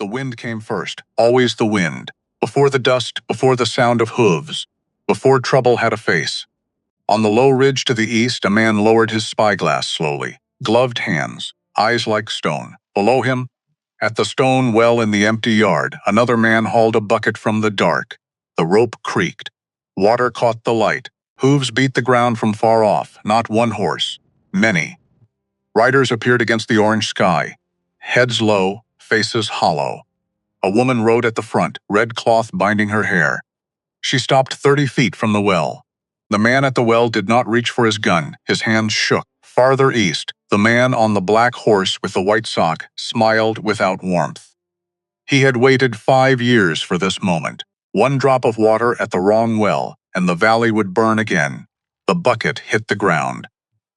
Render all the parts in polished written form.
The wind came first, always the wind. Before the dust, before the sound of hooves, before trouble had a face. On the low ridge to the east, a man lowered his spyglass slowly, gloved hands, eyes like stone. Below him, at the stone well in the empty yard, another man hauled a bucket from the dark. The rope creaked. Water caught the light. Hooves beat the ground from far off, not one horse, many. Riders appeared against the orange sky, heads low, faces hollow. A woman rode at the front, red cloth binding her hair. She stopped 30 feet from the well. The man at the well did not reach for his gun. His hands shook. Farther east, the man on the black horse with the white sock smiled without warmth. He had waited 5 years for this moment. One drop of water at the wrong well, and the valley would burn again. The bucket hit the ground.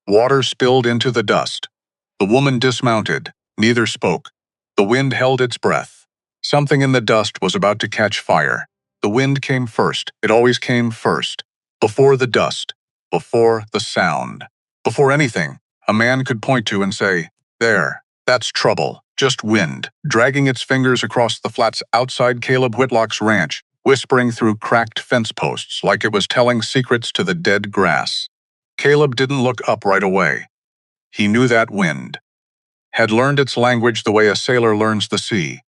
Water spilled into the dust. The woman dismounted. Neither spoke. The wind held its breath. Something in the dust was about to catch fire. The wind came first. It always came first. Before the dust. Before the sound. Before anything, a man could point to and say, "There, that's trouble, just wind," dragging its fingers across the flats outside Caleb Whitlock's ranch, whispering through cracked fence posts like it was telling secrets to the dead grass. Caleb didn't look up right away. He knew that wind. Had learned its language the way a sailor learns the sea.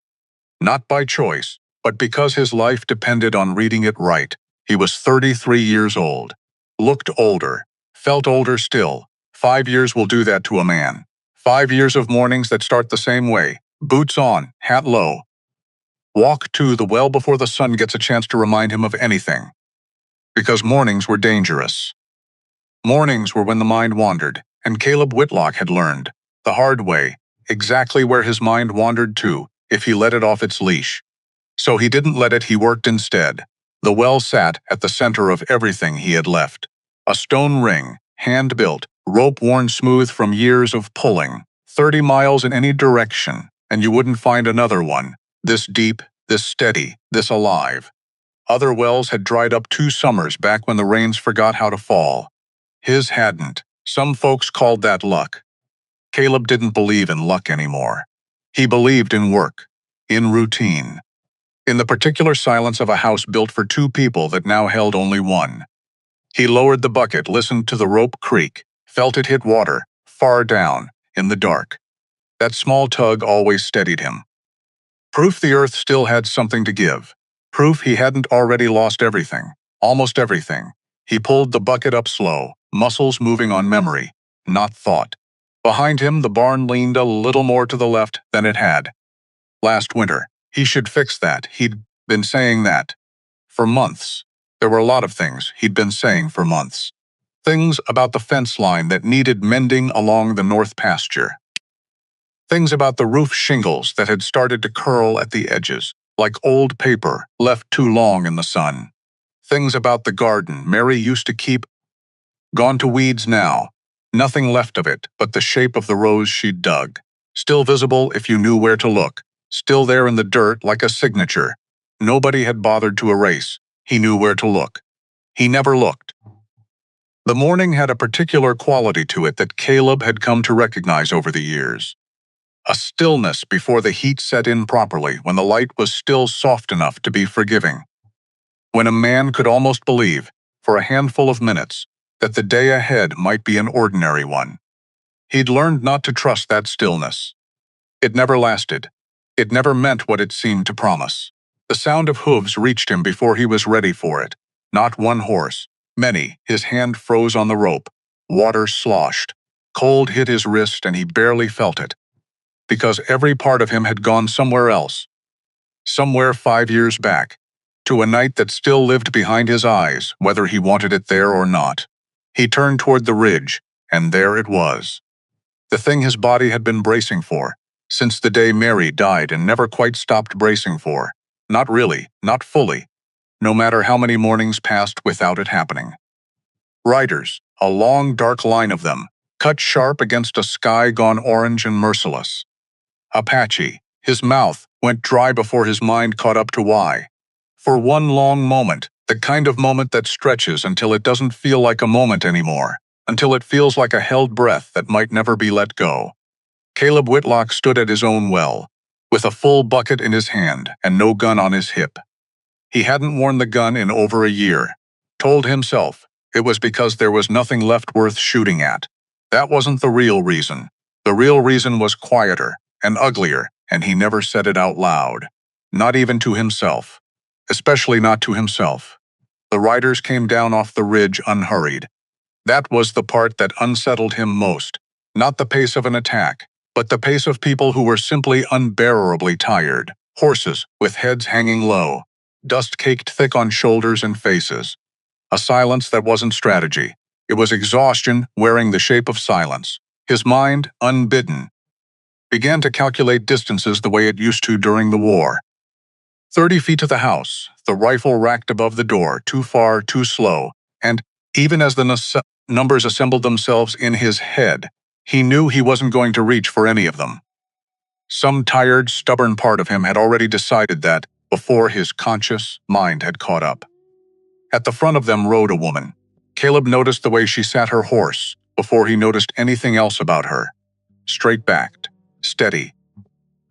Not by choice, but because his life depended on reading it right. He was 33 years old. Looked older. Felt older still. 5 years will do that to a man. 5 years of mornings that start the same way. Boots on, hat low. Walk to the well before the sun gets a chance to remind him of anything. Because mornings were dangerous. Mornings were when the mind wandered, and Caleb Whitlock had learned, the hard way, exactly where his mind wandered to, if he let it off its leash. So he didn't let it, he worked instead. The well sat at the center of everything he had left. A stone ring, hand-built, rope worn smooth from years of pulling, 30 miles in any direction, and you wouldn't find another one, this deep, this steady, this alive. Other wells had dried up 2 summers back when the rains forgot how to fall. His hadn't. Some folks called that luck. Caleb didn't believe in luck anymore. He believed in work, in routine, in the particular silence of a house built for 2 people that now held only one. He lowered the bucket, listened to the rope creak, felt it hit water, far down, in the dark. That small tug always steadied him. Proof the earth still had something to give. Proof he hadn't already lost everything, almost everything. He pulled the bucket up slow, muscles moving on memory, not thought. Behind him, the barn leaned a little more to the left than it had. Last winter, he should fix that. He'd been saying that. For months. There were a lot of things he'd been saying for months. Things about the fence line that needed mending along the north pasture. Things about the roof shingles that had started to curl at the edges, like old paper left too long in the sun. Things about the garden Mary used to keep. Gone to weeds now. Nothing left of it but the shape of the rose she'd dug. Still visible if you knew where to look. Still there in the dirt like a signature. Nobody had bothered to erase. He knew where to look. He never looked. The morning had a particular quality to it that Caleb had come to recognize over the years. A stillness before the heat set in properly, when the light was still soft enough to be forgiving. When a man could almost believe, for a handful of minutes, that the day ahead might be an ordinary one. He'd learned not to trust that stillness. It never lasted. It never meant what it seemed to promise. The sound of hooves reached him before he was ready for it. Not one horse. Many. His hand froze on the rope. Water sloshed. Cold hit his wrist and he barely felt it. Because every part of him had gone somewhere else. Somewhere 5 years back. To a night that still lived behind his eyes, whether he wanted it there or not. He turned toward the ridge, and there it was. The thing his body had been bracing for, since the day Mary died and never quite stopped bracing for. Not really, not fully, no matter how many mornings passed without it happening. Riders, a long dark line of them, cut sharp against a sky gone orange and merciless. Apache, his mouth went dry before his mind caught up to why. For one long moment, the kind of moment that stretches until it doesn't feel like a moment anymore, until it feels like a held breath that might never be let go. Caleb Whitlock stood at his own well. with a full bucket in his hand and no gun on his hip. He hadn't worn the gun in over a year. Told himself it was because there was nothing left worth shooting at. That wasn't the real reason. The real reason was quieter and uglier, and he never said it out loud. Not even to himself. Especially not to himself. The riders came down off the ridge unhurried. That was the part that unsettled him most. Not the pace of an attack, but the pace of people who were simply unbearably tired. Horses with heads hanging low. Dust caked thick on shoulders and faces. A silence that wasn't strategy. It was exhaustion wearing the shape of silence. His mind, unbidden, began to calculate distances the way it used to during the war. 30 feet to the house, the rifle racked above the door, too far, too slow, and even as the numbers assembled themselves in his head, he knew he wasn't going to reach for any of them. Some tired, stubborn part of him had already decided that before his conscious mind had caught up. At the front of them rode a woman. Caleb noticed the way she sat her horse before he noticed anything else about her. Straight-backed, steady.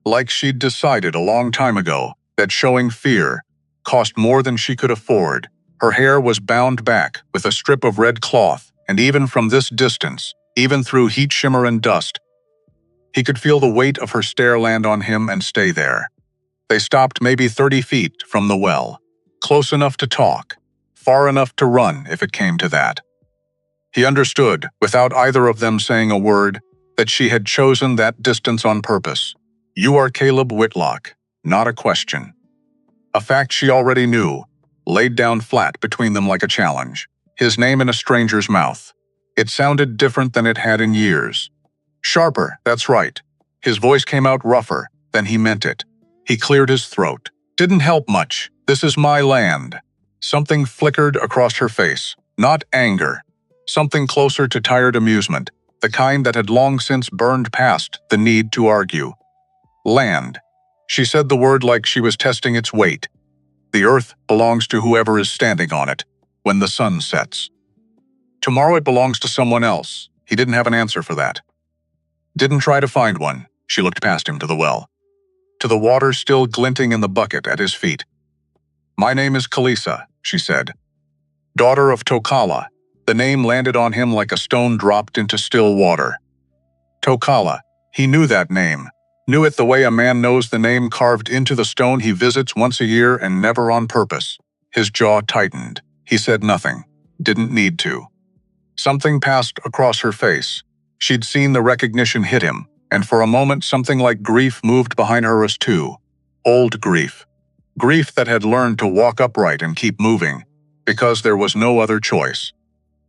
Like she'd decided a long time ago that showing fear cost more than she could afford. Her hair was bound back with a strip of red cloth, and even from this distance, even through heat shimmer and dust, he could feel the weight of her stare land on him and stay there. They stopped maybe 30 feet from the well, close enough to talk, far enough to run if it came to that. He understood, without either of them saying a word, that she had chosen that distance on purpose. You are Caleb Whitlock, not a question. A fact she already knew, laid down flat between them like a challenge. His name in a stranger's mouth. It sounded different than it had in years. Sharper, that's right. His voice came out rougher than he meant it. He cleared his throat. Didn't help much. This is my land. Something flickered across her face. Not anger. Something closer to tired amusement, the kind that had long since burned past the need to argue. Land. She said the word like she was testing its weight. The earth belongs to whoever is standing on it, when the sun sets. Tomorrow it belongs to someone else. He didn't have an answer for that. Didn't try to find one. She looked past him to the well. To the water still glinting in the bucket at his feet. My name is Kalisa, she said. Daughter of Tokala. The name landed on him like a stone dropped into still water. Tokala. He knew that name. Knew it the way a man knows the name carved into the stone he visits once a year and never on purpose. His jaw tightened. He said nothing. Didn't need to. Something passed across her face. She'd seen the recognition hit him, and for a moment something like grief moved behind her as too. Old grief. Grief that had learned to walk upright and keep moving, because there was no other choice.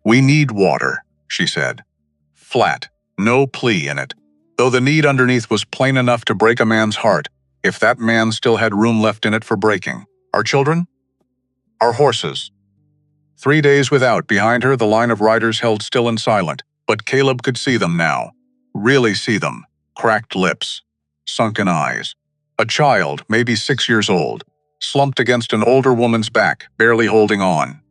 We need water, she said. Flat, no plea in it. Though the need underneath was plain enough to break a man's heart, if that man still had room left in it for breaking. Our children? Our horses. 3 days without, behind her the line of riders held still and silent, but Caleb could see them now. Really see them. Cracked lips. Sunken eyes. A child, maybe 6 years old, slumped against an older woman's back, barely holding on.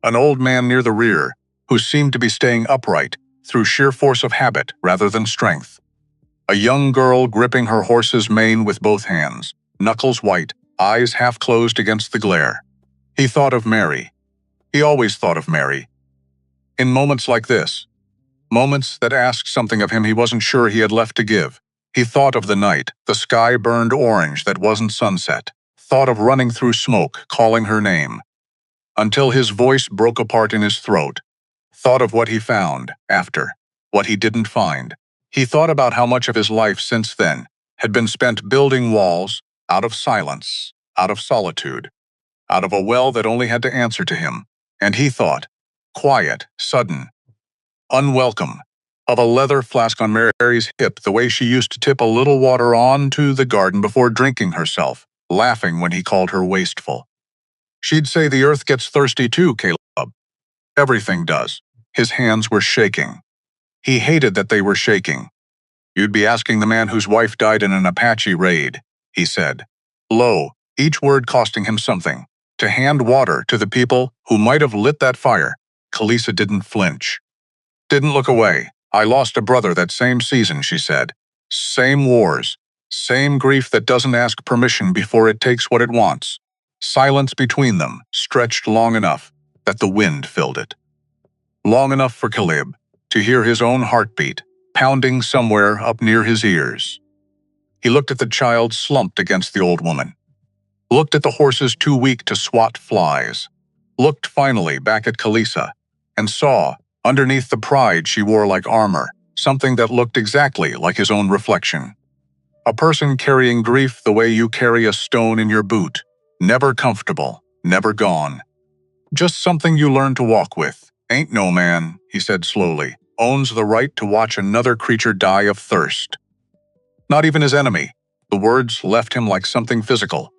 An old man near the rear, who seemed to be staying upright, through sheer force of habit rather than strength. A young girl gripping her horse's mane with both hands, knuckles white, eyes half closed against the glare. He thought of Mary. He always thought of Mary. In moments like this, moments that asked something of him he wasn't sure he had left to give, he thought of the night, the sky burned orange that wasn't sunset, thought of running through smoke, calling her name, until his voice broke apart in his throat. Thought of what he found, after, what he didn't find. He thought about how much of his life since then had been spent building walls, out of silence, out of solitude, out of a well that only had to answer to him. And he thought, quiet, sudden, unwelcome, of a leather flask on Mary's hip the way she used to tip a little water onto the garden before drinking herself, laughing when he called her wasteful. She'd say the earth gets thirsty too, Caleb. Everything does. His hands were shaking. He hated that they were shaking. You'd be asking the man whose wife died in an Apache raid, he said. Low, each word costing him something. To hand water to the people who might have lit that fire. Kalisa didn't flinch. Didn't look away. I lost a brother that same season, she said. Same wars. Same grief that doesn't ask permission before it takes what it wants. Silence between them stretched long enough that the wind filled it. Long enough for Caleb to hear his own heartbeat pounding somewhere up near his ears. He looked at the child slumped against the old woman. Looked at the horses too weak to swat flies. Looked finally back at Kalisa and saw, underneath the pride she wore like armor, something that looked exactly like his own reflection. A person carrying grief the way you carry a stone in your boot. Never comfortable, never gone. Just something you learn to walk with. Ain't no man, he said slowly, owns the right to watch another creature die of thirst. Not even his enemy. The words left him like something physical.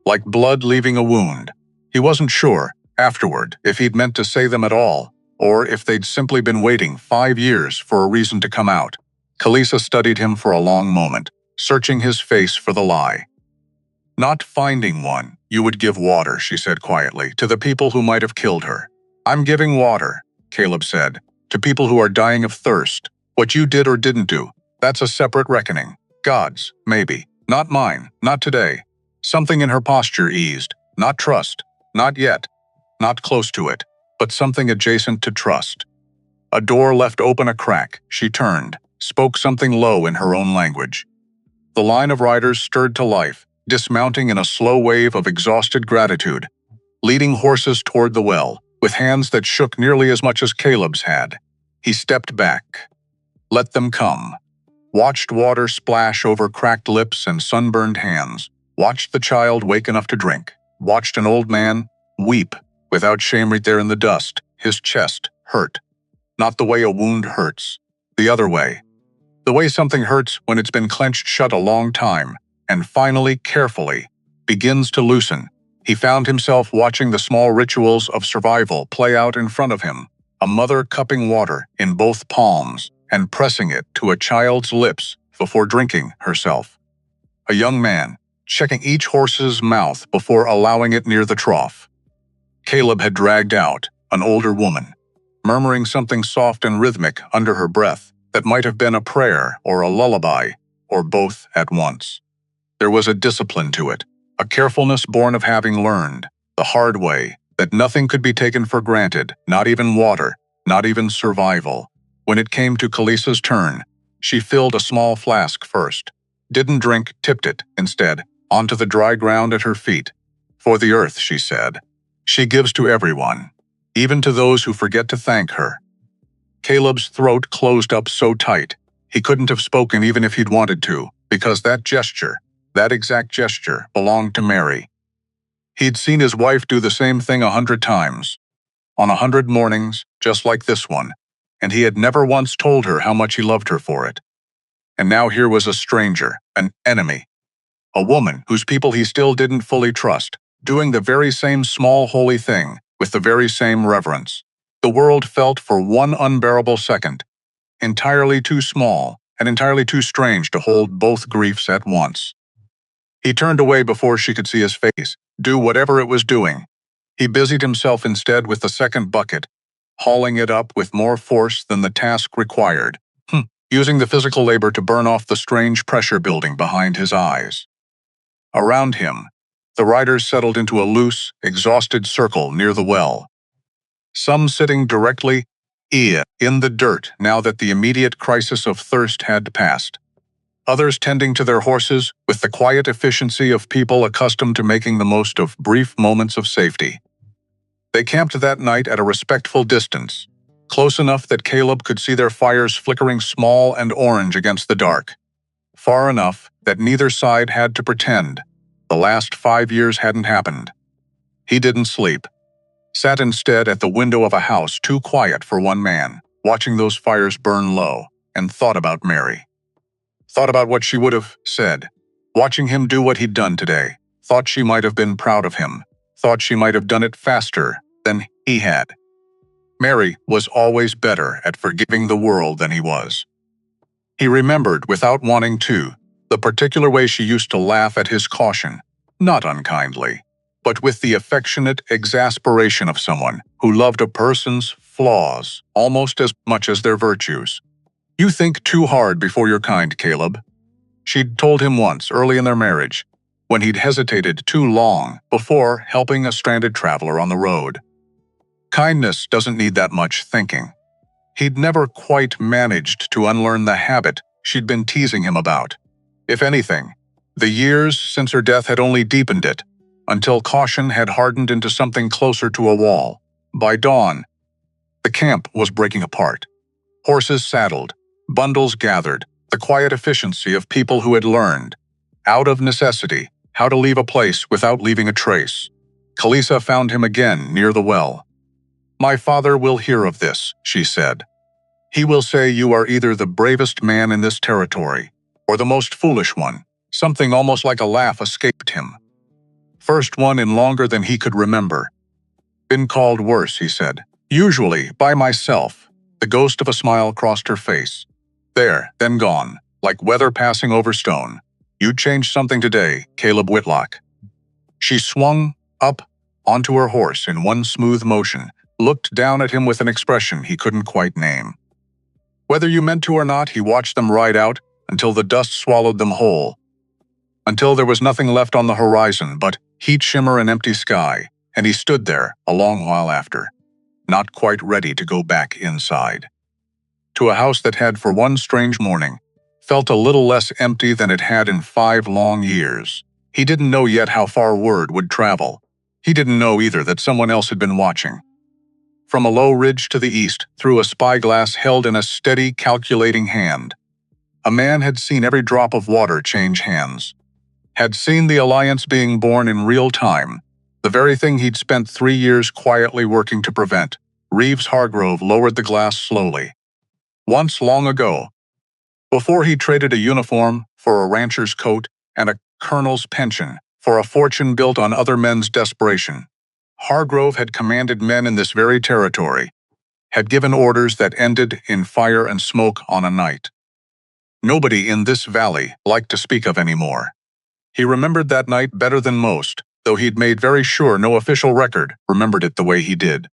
Like blood leaving a wound. He wasn't sure, afterward, if he'd meant to say them at all, or if they'd simply been waiting 5 years for a reason to come out. Kalisa studied him for a long moment, searching his face for the lie. Not finding one, you would give water, she said quietly, to the people who might have killed her. I'm giving water, Caleb said, to people who are dying of thirst. What you did or didn't do, that's a separate reckoning. God's, maybe. Not mine, not today. Something in her posture eased. Not trust. Not yet. Not close to it. But something adjacent to trust. A door left open a crack. She turned, spoke something low in her own language. The line of riders stirred to life, dismounting in a slow wave of exhausted gratitude, leading horses toward the well, with hands that shook nearly as much as Caleb's had. He stepped back. Let them come. Watched water splash over cracked lips and sunburned hands. Watched the child wake enough to drink. Watched an old man weep, without shame right there in the dust, his chest hurt. Not the way a wound hurts. The other way. The way something hurts when it's been clenched shut a long time, and finally, carefully, begins to loosen. He found himself watching the small rituals of survival play out in front of him. A mother cupping water in both palms and pressing it to a child's lips before drinking herself. A young man checking each horse's mouth before allowing it near the trough. Caleb had dragged out an older woman, murmuring something soft and rhythmic under her breath that might have been a prayer or a lullaby, or both at once. There was a discipline to it, a carefulness born of having learned, the hard way, that nothing could be taken for granted, not even water, not even survival. When it came to Kalisa's turn, she filled a small flask first. Didn't drink, tipped it, instead, onto the dry ground at her feet. For the earth, she said. She gives to everyone, even to those who forget to thank her. Caleb's throat closed up so tight, he couldn't have spoken even if he'd wanted to, because that gesture, that exact gesture, belonged to Mary. He'd seen his wife do the same thing 100 times, on 100 mornings, just like this one, and he had never once told her how much he loved her for it. And now here was a stranger, an enemy, a woman whose people he still didn't fully trust, doing the very same small holy thing with the very same reverence. The world felt for one unbearable second, entirely too small and entirely too strange to hold both griefs at once. He turned away before she could see his face, do whatever it was doing. He busied himself instead with the second bucket, hauling it up with more force than the task required, using the physical labor to burn off the strange pressure building behind his eyes. Around him, the riders settled into a loose, exhausted circle near the well. Some sitting directly in the dirt now that the immediate crisis of thirst had passed. Others tending to their horses with the quiet efficiency of people accustomed to making the most of brief moments of safety. They camped that night at a respectful distance, close enough that Caleb could see their fires flickering small and orange against the dark, far enough that neither side had to pretend the last 5 years hadn't happened. He didn't sleep. Sat instead at the window of a house too quiet for one man, watching those fires burn low, and thought about Mary. Thought about what she would have said, watching him do what he'd done today. Thought she might have been proud of him. Thought she might have done it faster than he had. Mary was always better at forgiving the world than he was. He remembered, without wanting to, the particular way she used to laugh at his caution, not unkindly, but with the affectionate exasperation of someone who loved a person's flaws almost as much as their virtues. You think too hard before you're kind, Caleb. She'd told him once, early in their marriage, when he'd hesitated too long before helping a stranded traveler on the road. Kindness doesn't need that much thinking. He'd never quite managed to unlearn the habit she'd been teasing him about. If anything, the years since her death had only deepened it, until caution had hardened into something closer to a wall. By dawn, the camp was breaking apart. Horses saddled, bundles gathered, the quiet efficiency of people who had learned, out of necessity, how to leave a place without leaving a trace. Kalisa found him again near the well. "My father will hear of this," she said. "He will say you are either the bravest man in this territory, or the most foolish one." Something almost like a laugh escaped him. First one in longer than he could remember. "Been called worse," he said. "Usually by myself." The ghost of a smile crossed her face. There, then gone, like weather passing over stone. "You changed something today, Caleb Whitlock." She swung up onto her horse in one smooth motion, looked down at him with an expression he couldn't quite name. Whether you meant to or not, he watched them ride out until the dust swallowed them whole. Until there was nothing left on the horizon but heat shimmer and empty sky, and he stood there a long while after, not quite ready to go back inside. To a house that had, for one strange morning, felt a little less empty than it had in 5 long years. He didn't know yet how far word would travel. He didn't know either that someone else had been watching. From a low ridge to the east, through a spyglass held in a steady, calculating hand, a man had seen every drop of water change hands. Had seen the alliance being born in real time, the very thing he'd spent 3 years quietly working to prevent. Reeves Hargrove lowered the glass slowly. Once long ago, before he traded a uniform for a rancher's coat and a colonel's pension for a fortune built on other men's desperation, Hargrove had commanded men in this very territory, had given orders that ended in fire and smoke on a night nobody in this valley liked to speak of anymore. He remembered that night better than most, though he'd made very sure no official record remembered it the way he did.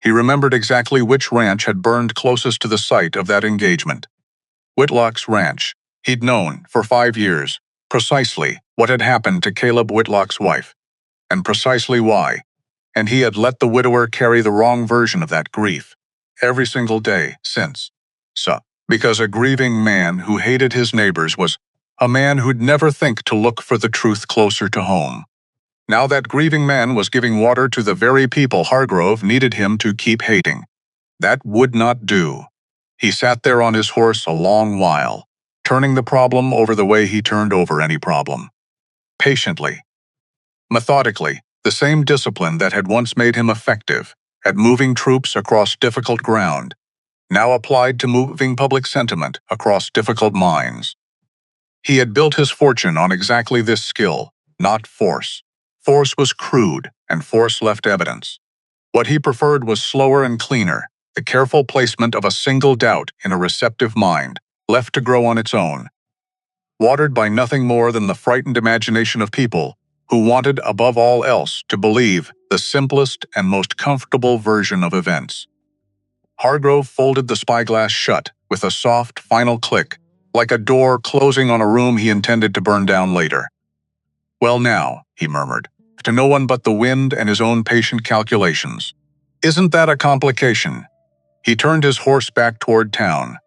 He remembered exactly which ranch had burned closest to the site of that engagement. Whitlock's ranch. He'd known, for 5 years, precisely what had happened to Caleb Whitlock's wife, and precisely why, and he had let the widower carry the wrong version of that grief every single day since. Because a grieving man who hated his neighbors was a man who'd never think to look for the truth closer to home. Now that grieving man was giving water to the very people Hargrove needed him to keep hating. That would not do. He sat there on his horse a long while, turning the problem over the way he turned over any problem. Patiently. Methodically, the same discipline that had once made him effective at moving troops across difficult ground, now applied to moving public sentiment across difficult minds. He had built his fortune on exactly this skill, not force. Force was crude, and force left evidence. What he preferred was slower and cleaner, the careful placement of a single doubt in a receptive mind, left to grow on its own, watered by nothing more than the frightened imagination of people who wanted above all else to believe the simplest and most comfortable version of events. Hargrove folded the spyglass shut with a soft, final click, like a door closing on a room he intended to burn down later. "Well now," he murmured, to no one but the wind and his own patient calculations. "Isn't that a complication?" He turned his horse back toward town,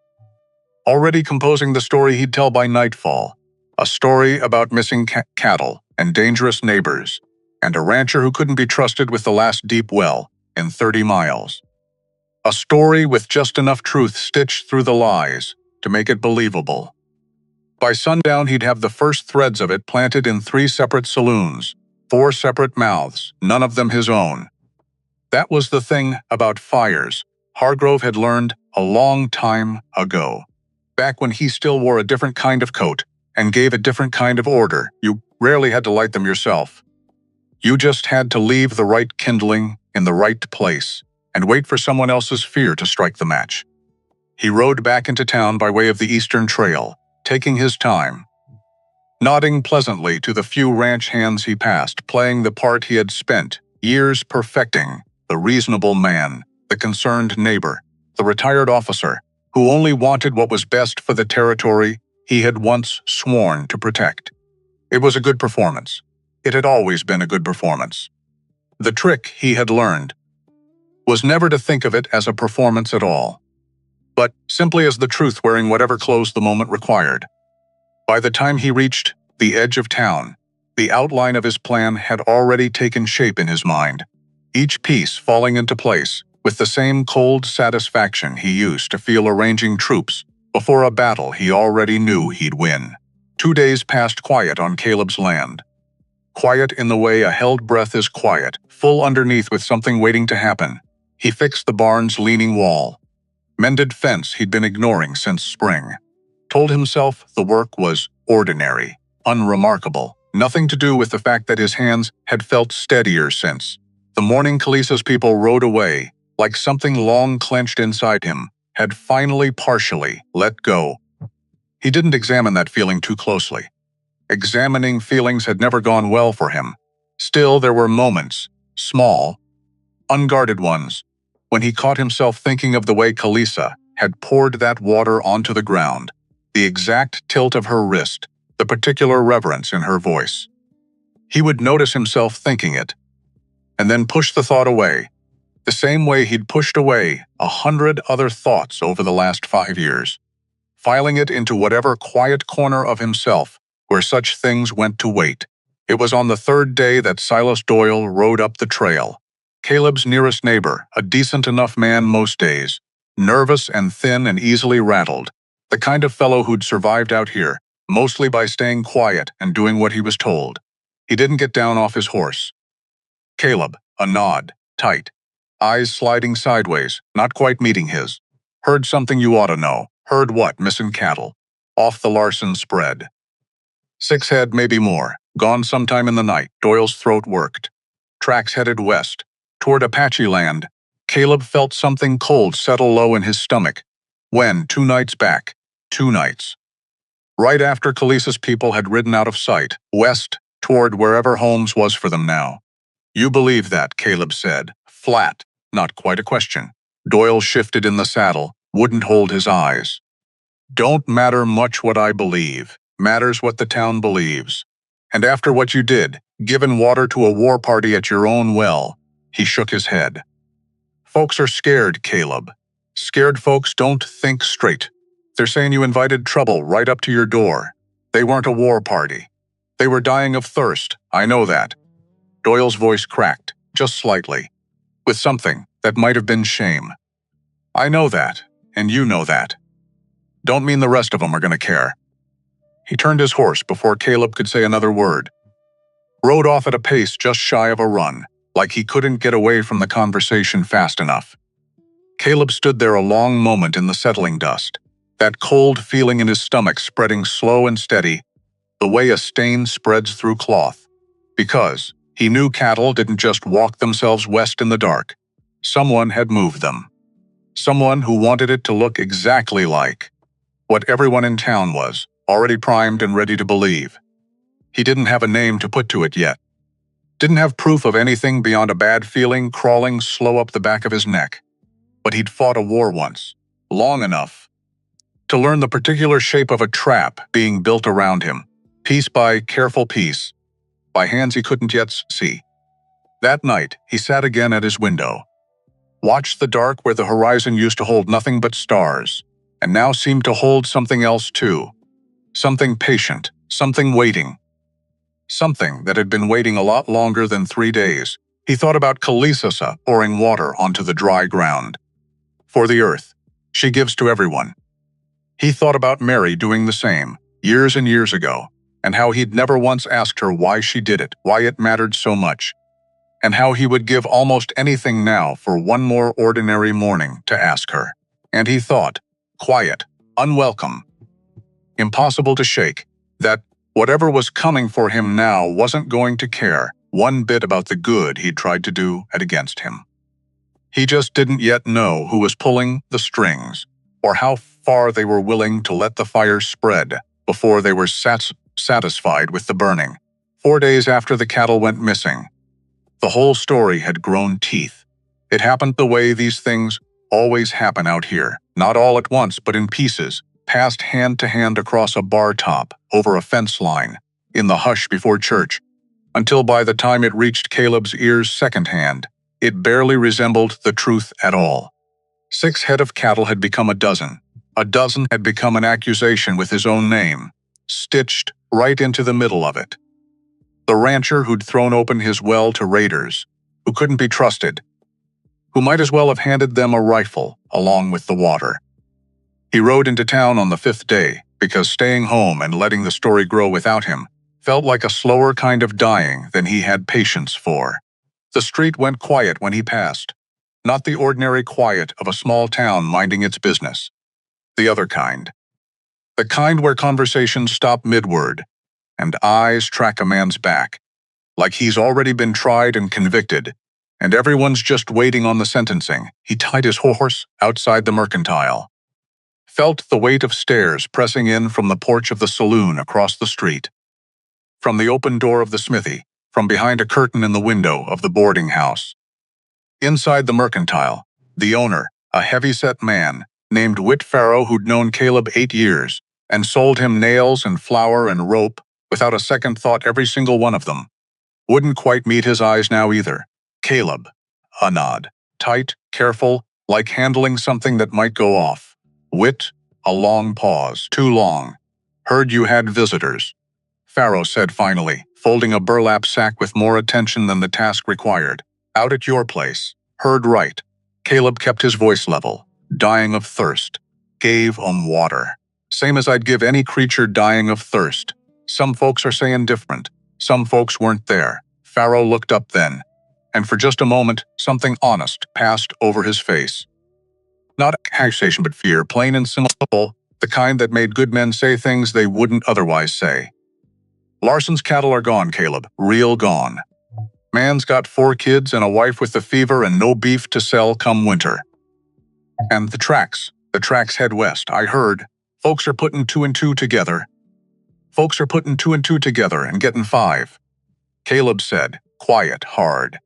already composing the story he'd tell by nightfall, a story about missing cattle and dangerous neighbors, and a rancher who couldn't be trusted with the last deep well in 30 miles. A story with just enough truth stitched through the lies to make it believable. By sundown, he'd have the first threads of it planted in 3 separate saloons, 4 separate mouths, none of them his own. That was the thing about fires Hargrove had learned a long time ago. Back when he still wore a different kind of coat and gave a different kind of order, you rarely had to light them yourself. You just had to leave the right kindling in the right place and wait for someone else's fear to strike the match. He rode back into town by way of the Eastern Trail, taking his time, nodding pleasantly to the few ranch hands he passed, playing the part he had spent years perfecting, the reasonable man, the concerned neighbor, the retired officer, who only wanted what was best for the territory he had once sworn to protect. It was a good performance. It had always been a good performance. The trick he had learned was never to think of it as a performance at all, but simply as the truth wearing whatever clothes the moment required. By the time he reached the edge of town, the outline of his plan had already taken shape in his mind, each piece falling into place with the same cold satisfaction he used to feel arranging troops before a battle he already knew he'd win. 2 days passed quiet on Caleb's land. Quiet in the way a held breath is quiet, full underneath with something waiting to happen. He fixed the barn's leaning wall, mended fence he'd been ignoring since spring, told himself the work was ordinary, unremarkable, nothing to do with the fact that his hands had felt steadier since the morning Kalisa's people rode away, like something long clenched inside him had finally partially let go. He didn't examine that feeling too closely. Examining feelings had never gone well for him. Still, there were moments, small, unguarded ones, when he caught himself thinking of the way Kalisa had poured that water onto the ground, the exact tilt of her wrist, the particular reverence in her voice. He would notice himself thinking it, and then push the thought away, the same way he'd pushed away 100 other thoughts over the last 5 years, filing it into whatever quiet corner of himself where such things went to wait. It was on the 3rd day that Silas Doyle rode up the trail, Caleb's nearest neighbor, a decent enough man most days, nervous and thin and easily rattled, the kind of fellow who'd survived out here, mostly by staying quiet and doing what he was told. He didn't get down off his horse. Caleb, a nod, tight, eyes sliding sideways, not quite meeting his. Heard something you ought to know. Heard what? Missing cattle. Off the Larson spread. 6 head, maybe more. Gone sometime in the night. Doyle's throat worked. Tracks headed west, toward Apache land. Caleb felt something cold settle low in his stomach. When? 2 nights back. 2 nights. Right after Kalisa's people had ridden out of sight, west, toward wherever Holmes was for them now. You believe that, Caleb said, flat, not quite a question. Doyle shifted in the saddle, wouldn't hold his eyes. Don't matter much what I believe, matters what the town believes. And after what you did, given water to a war party at your own well, he shook his head. Folks are scared, Caleb. Scared folks don't think straight. They're saying you invited trouble right up to your door. They weren't a war party. They were dying of thirst, I know that. Doyle's voice cracked, just slightly, with something that might have been shame. I know that, and you know that. Don't mean the rest of them are going to care. He turned his horse before Caleb could say another word. Rode off at a pace just shy of a run, like he couldn't get away from the conversation fast enough. Caleb stood there a long moment in the settling dust, that cold feeling in his stomach spreading slow and steady, the way a stain spreads through cloth. Because he knew cattle didn't just walk themselves west in the dark. Someone had moved them. Someone who wanted it to look exactly like what everyone in town was, already primed and ready to believe. He didn't have a name to put to it yet. Didn't have proof of anything beyond a bad feeling crawling slow up the back of his neck. But he'd fought a war once, long enough, to learn the particular shape of a trap being built around him, piece by careful piece, by hands he couldn't yet see. That night, he sat again at his window, watched the dark where the horizon used to hold nothing but stars, and now seemed to hold something else too. Something patient, something waiting. Something that had been waiting a lot longer than 3 days. He thought about Kalisasa pouring water onto the dry ground. For the earth, she gives to everyone. He thought about Mary doing the same, years and years ago, and how he'd never once asked her why she did it, why it mattered so much, and how he would give almost anything now for one more ordinary morning to ask her. And he thought, quiet, unwelcome, impossible to shake, that whatever was coming for him now wasn't going to care one bit about the good he'd tried to do at against him. He just didn't yet know who was pulling the strings, or how far they were willing to let the fire spread before they were satisfied with the burning. 4 days after the cattle went missing, the whole story had grown teeth. It happened the way these things always happen out here, not all at once but in pieces, passed hand to hand across a bar top, over a fence line, in the hush before church, until by the time it reached Caleb's ears secondhand, it barely resembled the truth at all. 6 head of cattle had become a dozen. A dozen had become an accusation with his own name, stitched right into the middle of it. The rancher who'd thrown open his well to raiders, who couldn't be trusted, who might as well have handed them a rifle along with the water. He rode into town on the 5th day because staying home and letting the story grow without him felt like a slower kind of dying than he had patience for. The street went quiet when he passed, not the ordinary quiet of a small town minding its business. The other kind. The kind where conversations stop mid-word and eyes track a man's back, like he's already been tried and convicted, and everyone's just waiting on the sentencing. He tied his horse outside the mercantile, felt the weight of stairs pressing in from the porch of the saloon across the street, from the open door of the smithy, from behind a curtain in the window of the boarding house. Inside the mercantile, the owner, a heavy-set man, named Whit Farrow, who'd known Caleb 8 years, and sold him nails and flour and rope without a second thought, every single one of them, wouldn't quite meet his eyes now either. Caleb, a nod, tight, careful, like handling something that might go off. Whit, a long pause, too long. Heard you had visitors, Farrow said finally, folding a burlap sack with more attention than the task required. Out at your place. Heard right. Caleb kept his voice level. Dying of thirst. Gave 'em water. Same as I'd give any creature dying of thirst. Some folks are saying different. Some folks weren't there. Farrow looked up then, and for just a moment, something honest passed over his face. Not accusation but fear, plain and simple, the kind that made good men say things they wouldn't otherwise say. Larson's cattle are gone, Caleb. Real gone. Man's got 4 kids and a wife with the fever and no beef to sell come winter. And the tracks head west. I heard. Folks are putting 2 and 2 together. Folks are putting 2 and 2 together and getting 5. Caleb said, quiet, hard.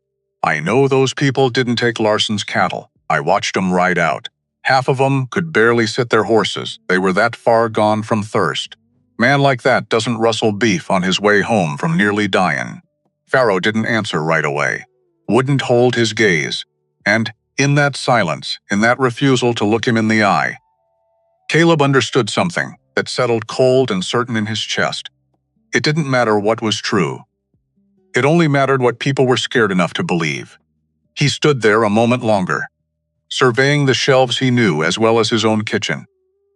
I know those people didn't take Larson's cattle. I watched 'em ride out. Half of 'em could barely sit their horses. They were that far gone from thirst. Man like that doesn't rustle beef on his way home from nearly dying. Farrow didn't answer right away, wouldn't hold his gaze, and in that silence, in that refusal to look him in the eye, Caleb understood something that settled cold and certain in his chest. It didn't matter what was true. It only mattered what people were scared enough to believe. He stood there a moment longer, surveying the shelves he knew as well as his own kitchen.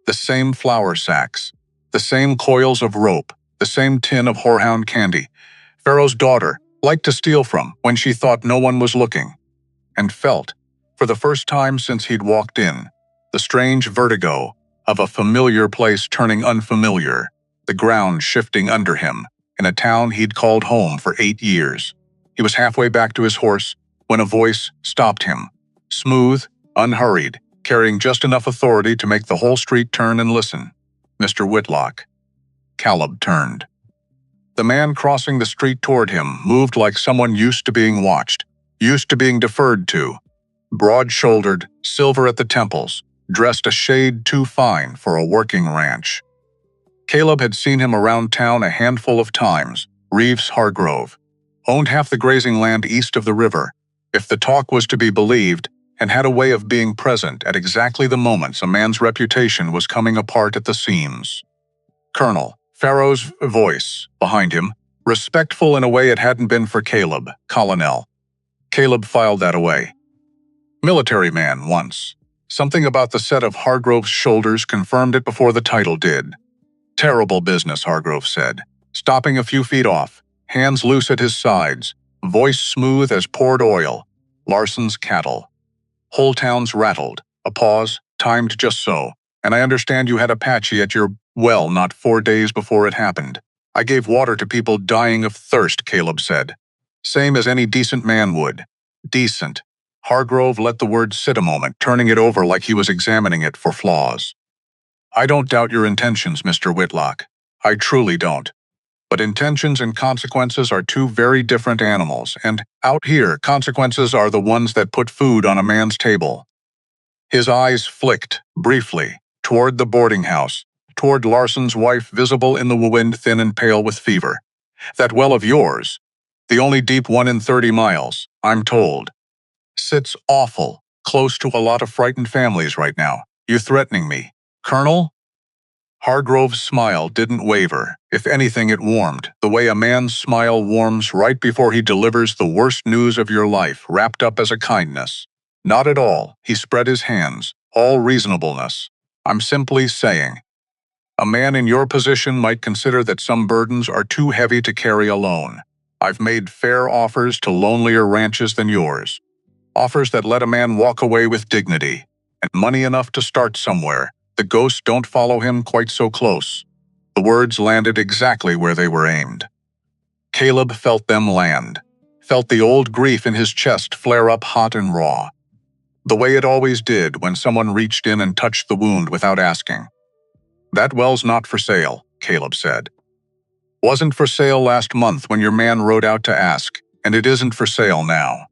The same flour sacks, the same coils of rope, the same tin of horehound candy. Farrow's daughter liked to steal from when she thought no one was looking, and felt, for the first time since he'd walked in, the strange vertigo of a familiar place turning unfamiliar, the ground shifting under him, in a town he'd called home for 8 years. He was halfway back to his horse when a voice stopped him, smooth, unhurried, carrying just enough authority to make the whole street turn and listen. Mr. Whitlock. Caleb turned. The man crossing the street toward him moved like someone used to being watched, used to being deferred to. Broad-shouldered, silver at the temples, dressed a shade too fine for a working ranch. Caleb had seen him around town a handful of times. Reeves Hargrove. Owned half the grazing land east of the river, if the talk was to be believed, and had a way of being present at exactly the moments a man's reputation was coming apart at the seams. Colonel, Farrow's voice, behind him, respectful in a way it hadn't been for Caleb, Colonel. Caleb filed that away. Military man once. Something about the set of Hargrove's shoulders confirmed it before the title did. Terrible business, Hargrove said, stopping a few feet off, hands loose at his sides, voice smooth as poured oil. Larson's cattle. Whole towns rattled, a pause, timed just so, and I understand you had Apache at your well not 4 days before it happened. I gave water to people dying of thirst, Caleb said. Same as any decent man would. Decent. Hargrove let the word sit a moment, turning it over like he was examining it for flaws. I don't doubt your intentions, Mr. Whitlock. I truly don't. But intentions and consequences are 2 very different animals, and out here, consequences are the ones that put food on a man's table. His eyes flicked, briefly, toward the boarding house, toward Larson's wife, visible in the wind, thin and pale with fever. That well of yours, the only deep one in 30 miles, I'm told, sits awful close to a lot of frightened families right now. You threatening me, Colonel? Hargrove's smile didn't waver. If anything, it warmed, the way a man's smile warms right before he delivers the worst news of your life, wrapped up as a kindness. Not at all. He spread his hands, all reasonableness. I'm simply saying, a man in your position might consider that some burdens are too heavy to carry alone. I've made fair offers to lonelier ranches than yours. Offers that let a man walk away with dignity and money enough to start somewhere. The ghosts don't follow him quite so close. The words landed exactly where they were aimed. Caleb felt them land, felt the old grief in his chest flare up hot and raw, the way it always did when someone reached in and touched the wound without asking. That well's not for sale, Caleb said. Wasn't for sale last month when your man rode out to ask, and it isn't for sale now.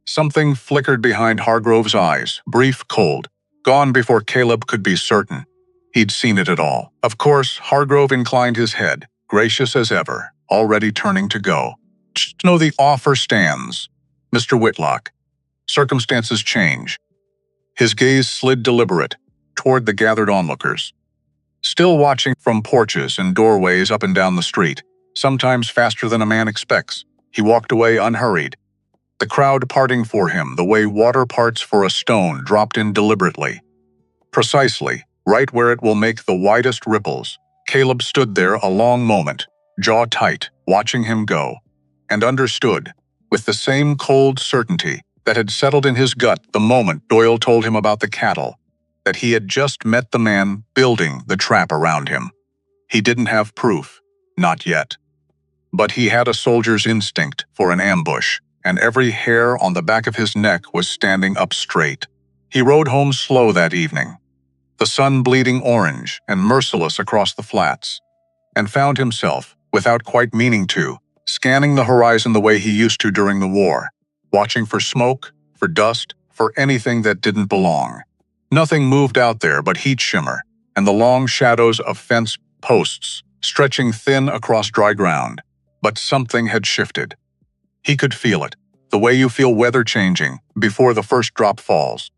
Something flickered behind Hargrove's eyes, brief, cold, gone before Caleb could be certain. He'd seen it at all. Of course, Hargrove inclined his head, gracious as ever, already turning to go. Just know the offer stands, Mr. Whitlock. Circumstances change. His gaze slid deliberate, toward the gathered onlookers. Still watching from porches and doorways up and down the street, sometimes faster than a man expects, he walked away unhurried. The crowd parting for him the way water parts for a stone dropped in deliberately. Precisely, right where it will make the widest ripples. Caleb stood there a long moment, jaw tight, watching him go, and understood, with the same cold certainty that had settled in his gut the moment Doyle told him about the cattle, that he had just met the man building the trap around him. He didn't have proof, not yet. But he had a soldier's instinct for an ambush, and every hair on the back of his neck was standing up straight. He rode home slow that evening, the sun bleeding orange and merciless across the flats, and found himself, without quite meaning to, scanning the horizon the way he used to during the war, watching for smoke, for dust, for anything that didn't belong. Nothing moved out there but heat shimmer and the long shadows of fence posts stretching thin across dry ground. But something had shifted. He could feel it, the way you feel weather changing before the first drop falls.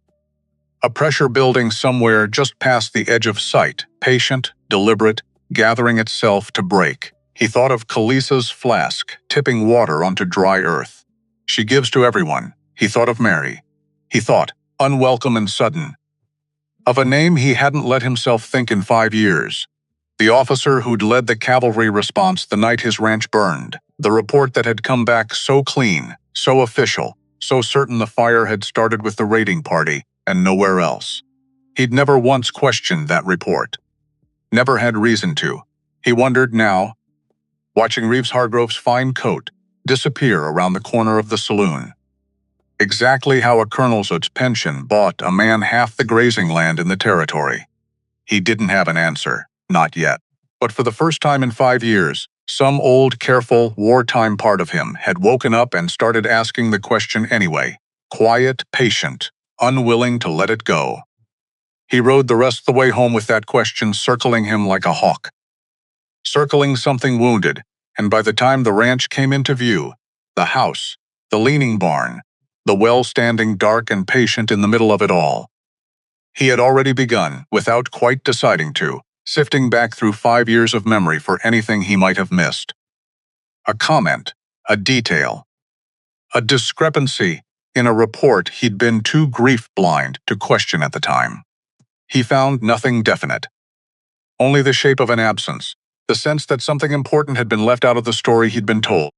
A pressure building somewhere just past the edge of sight, patient, deliberate, gathering itself to break. He thought of Kalisa's flask, tipping water onto dry earth. She gives to everyone. He thought of Mary. He thought, unwelcome and sudden, of a name he hadn't let himself think in 5 years. The officer who'd led the cavalry response the night his ranch burned. The report that had come back so clean, so official, so certain the fire had started with the raiding party and nowhere else. He'd never once questioned that report. Never had reason to. He wondered now, watching Reeves Hargrove's fine coat disappear around the corner of the saloon. Exactly how a colonel's pension bought a man half the grazing land in the territory. He didn't have an answer, not yet. But for the first time in 5 years, some old, careful, wartime part of him had woken up and started asking the question anyway. Quiet, patient, unwilling to let it go. He rode the rest of the way home with that question circling him like a hawk. Circling something wounded, and by the time the ranch came into view, the house, the leaning barn, the well standing dark and patient in the middle of it all. He had already begun, without quite deciding to, sifting back through 5 years of memory for anything he might have missed. A comment, a detail, a discrepancy in a report he'd been too grief-blind to question at the time. He found nothing definite. Only the shape of an absence, the sense that something important had been left out of the story he'd been told.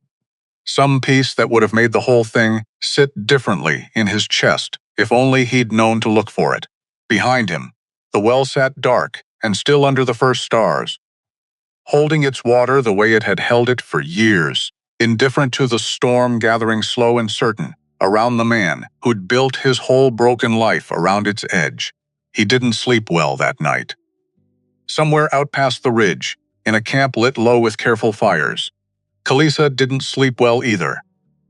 Some piece that would have made the whole thing sit differently in his chest if only he'd known to look for it. Behind him, the well sat dark and still under the first stars, holding its water the way it had held it for years, indifferent to the storm gathering slow and certain around the man who'd built his whole broken life around its edge. He didn't sleep well that night. Somewhere out past the ridge, in a camp lit low with careful fires, Kalisa didn't sleep well either.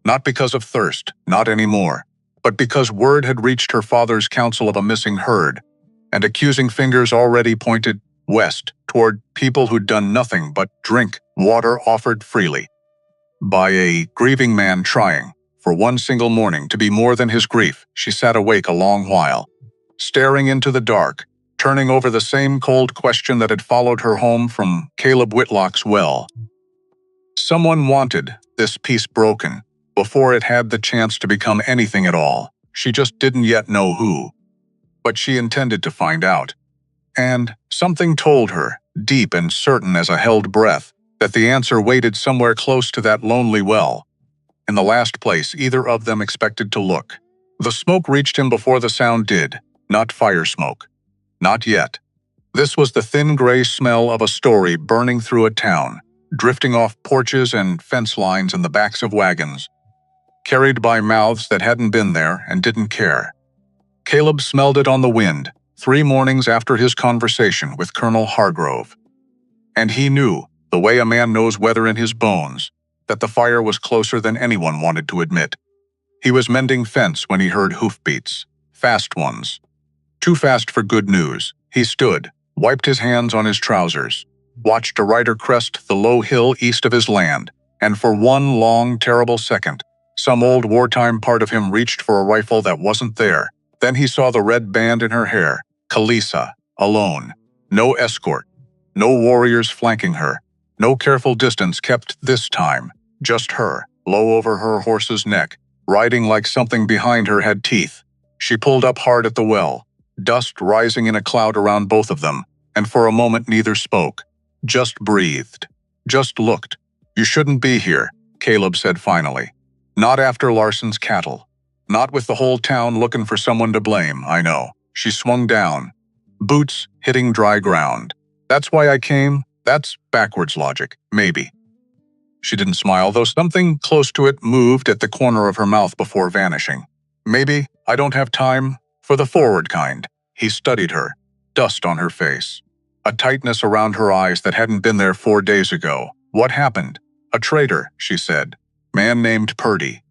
Not because of thirst, not anymore, but because word had reached her father's council of a missing herd, and accusing fingers already pointed west, toward people who'd done nothing but drink water offered freely by a grieving man trying, for one single morning, to be more than his grief. She sat awake a long while, staring into the dark, turning over the same cold question that had followed her home from Caleb Whitlock's well. Someone wanted this piece broken before it had the chance to become anything at all. She just didn't yet know who. But she intended to find out. And something told her, deep and certain as a held breath, that the answer waited somewhere close to that lonely well, in the last place either of them expected to look. The smoke reached him before the sound did, not fire smoke. Not yet. This was the thin gray smell of a story burning through a town, drifting off porches and fence lines and the backs of wagons, carried by mouths that hadn't been there and didn't care. Caleb smelled it on the wind, 3 mornings after his conversation with Colonel Hargrove. And he knew, the way a man knows weather in his bones, that the fire was closer than anyone wanted to admit. He was mending fence when he heard hoofbeats, fast ones. Too fast for good news. He stood, wiped his hands on his trousers, watched a rider crest the low hill east of his land, and for one long, terrible second, some old wartime part of him reached for a rifle that wasn't there. Then he saw the red band in her hair, Kalisa, alone. No escort, no warriors flanking her, no careful distance kept this time, just her, low over her horse's neck, riding like something behind her had teeth. She pulled up hard at the well, dust rising in a cloud around both of them, and for a moment neither spoke, just breathed, just looked. "You shouldn't be here," Caleb said finally. "Not after Larson's cattle. Not with the whole town looking for someone to blame, I know." She swung down, boots hitting dry ground. "That's why I came? That's backwards logic, maybe." She didn't smile, though something close to it moved at the corner of her mouth before vanishing. "Maybe I don't have time for the forward kind." He studied her, dust on her face, a tightness around her eyes that hadn't been there 4 days ago. "What happened?" "A trader," she said. "Man named Purdy.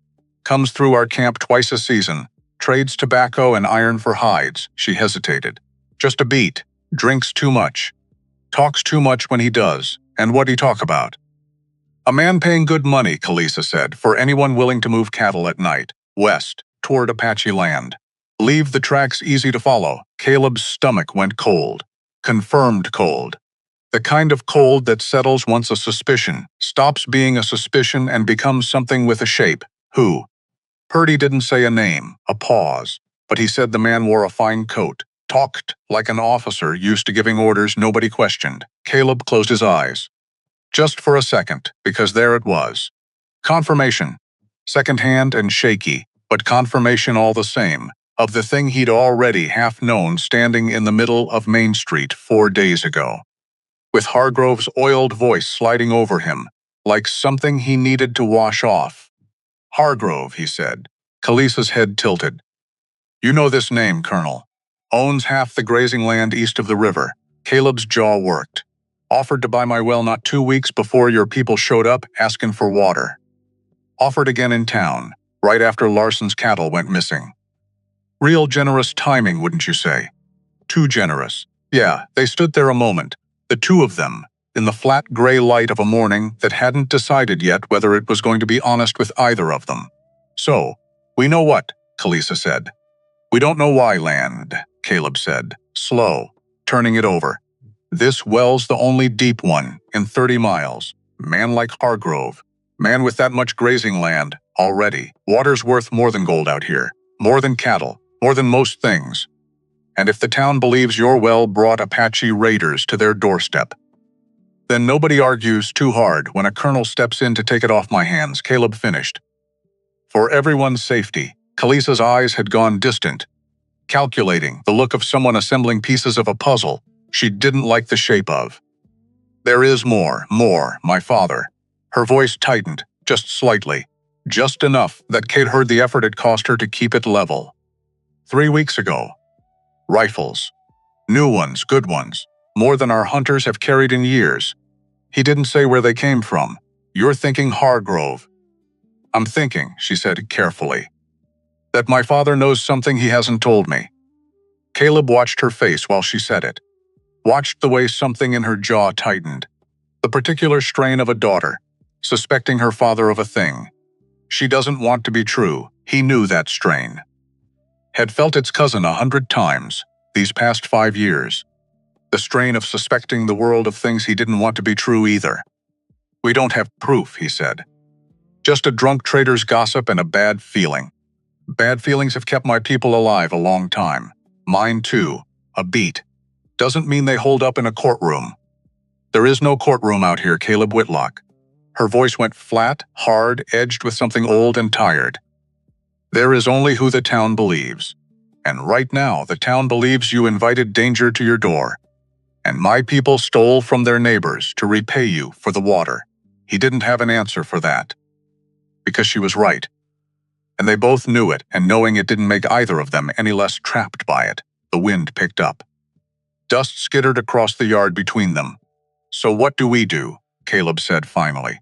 Comes through our camp twice a season. Trades tobacco and iron for hides." She hesitated. "Just a beat. Drinks too much. Talks too much when he does. And what'd he talk about?" "A man paying good money," Kalisa said, "for anyone willing to move cattle at night, west, toward Apache land. Leave the tracks easy to follow." Caleb's stomach went cold. Confirmed cold. The kind of cold that settles once a suspicion stops being a suspicion and becomes something with a shape. Who? Purdy didn't say a name, a pause, but he said the man wore a fine coat, talked like an officer used to giving orders nobody questioned. Caleb closed his eyes. Just for a second, because there it was. Confirmation. Second-hand and shaky, but confirmation all the same, of the thing he'd already half known standing in the middle of Main Street 4 days ago, with Hargrove's oiled voice sliding over him, like something he needed to wash off. "Hargrove," he said. Kalisa's head tilted. "You know this name, Colonel. Owns half the grazing land east of the river." Caleb's jaw worked. "Offered to buy my well not 2 weeks before your people showed up asking for water. Offered again in town, right after Larson's cattle went missing. Real generous timing, wouldn't you say?" "Too generous." Yeah, they stood there a moment, the two of them, in the flat gray light of a morning that hadn't decided yet whether it was going to be honest with either of them. "So, we know what?" Kalisa said. "We don't know why land," Caleb said, slow, turning it over. "This well's the only deep one in 30 miles. Man like Hargrove. Man with that much grazing land, already. Water's worth more than gold out here. More than cattle. More than most things. And if the town believes your well brought Apache raiders to their doorstep, then nobody argues too hard when a colonel steps in to take it off my hands," Caleb finished. For everyone's safety, Kalisa's eyes had gone distant, calculating, the look of someone assembling pieces of a puzzle she didn't like the shape of. "There is more, my father." Her voice tightened, just slightly, just enough that Kate heard the effort it cost her to keep it level. 3 weeks ago. Rifles. New ones, good ones. More than our hunters have carried in years. He didn't say where they came from. "You're thinking Hargrove." "I'm thinking," she said carefully, "that my father knows something he hasn't told me." Caleb watched her face while she said it. watched the way something in her jaw tightened. The particular strain of a daughter, suspecting her father of a thing. She doesn't want to be true. He knew that strain. Had felt its cousin 100 times these past 5 years. The strain of suspecting the world of things he didn't want to be true either. We don't have proof, he said. Just a drunk trader's gossip and a bad feeling. Bad feelings have kept my people alive a long time. Mine too. A beat. Doesn't mean they hold up in a courtroom. There is no courtroom out here, Caleb Whitlock. Her voice went flat, hard, edged with something old and tired. There is only who the town believes. And right now, the town believes you invited danger to your door. And my people stole from their neighbors to repay you for the water. He didn't have an answer for that. Because she was right. And they both knew it, and knowing it didn't make either of them any less trapped by it, the wind picked up. Dust skittered across the yard between them. So what do we do? Caleb said finally.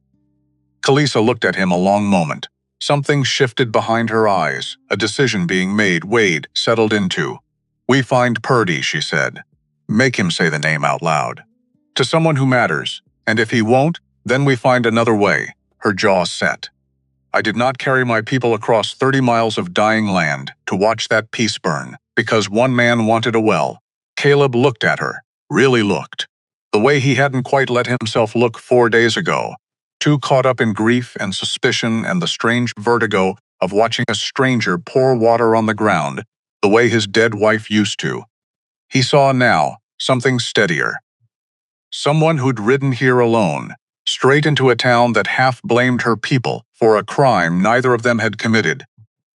Kalisa looked at him a long moment. Something shifted behind her eyes, a decision being made, weighed, settled into. We find Purdy, she said. Make him say the name out loud. To someone who matters, and if he won't, then we find another way. Her jaw set. I did not carry my people across 30 miles of dying land to watch that piece burn, because one man wanted a well. Caleb looked at her, really looked. The way he hadn't quite let himself look 4 days ago, too caught up in grief and suspicion and the strange vertigo of watching a stranger pour water on the ground, the way his dead wife used to. He saw now something steadier. Someone who'd ridden here alone, straight into a town that half blamed her people for a crime neither of them had committed,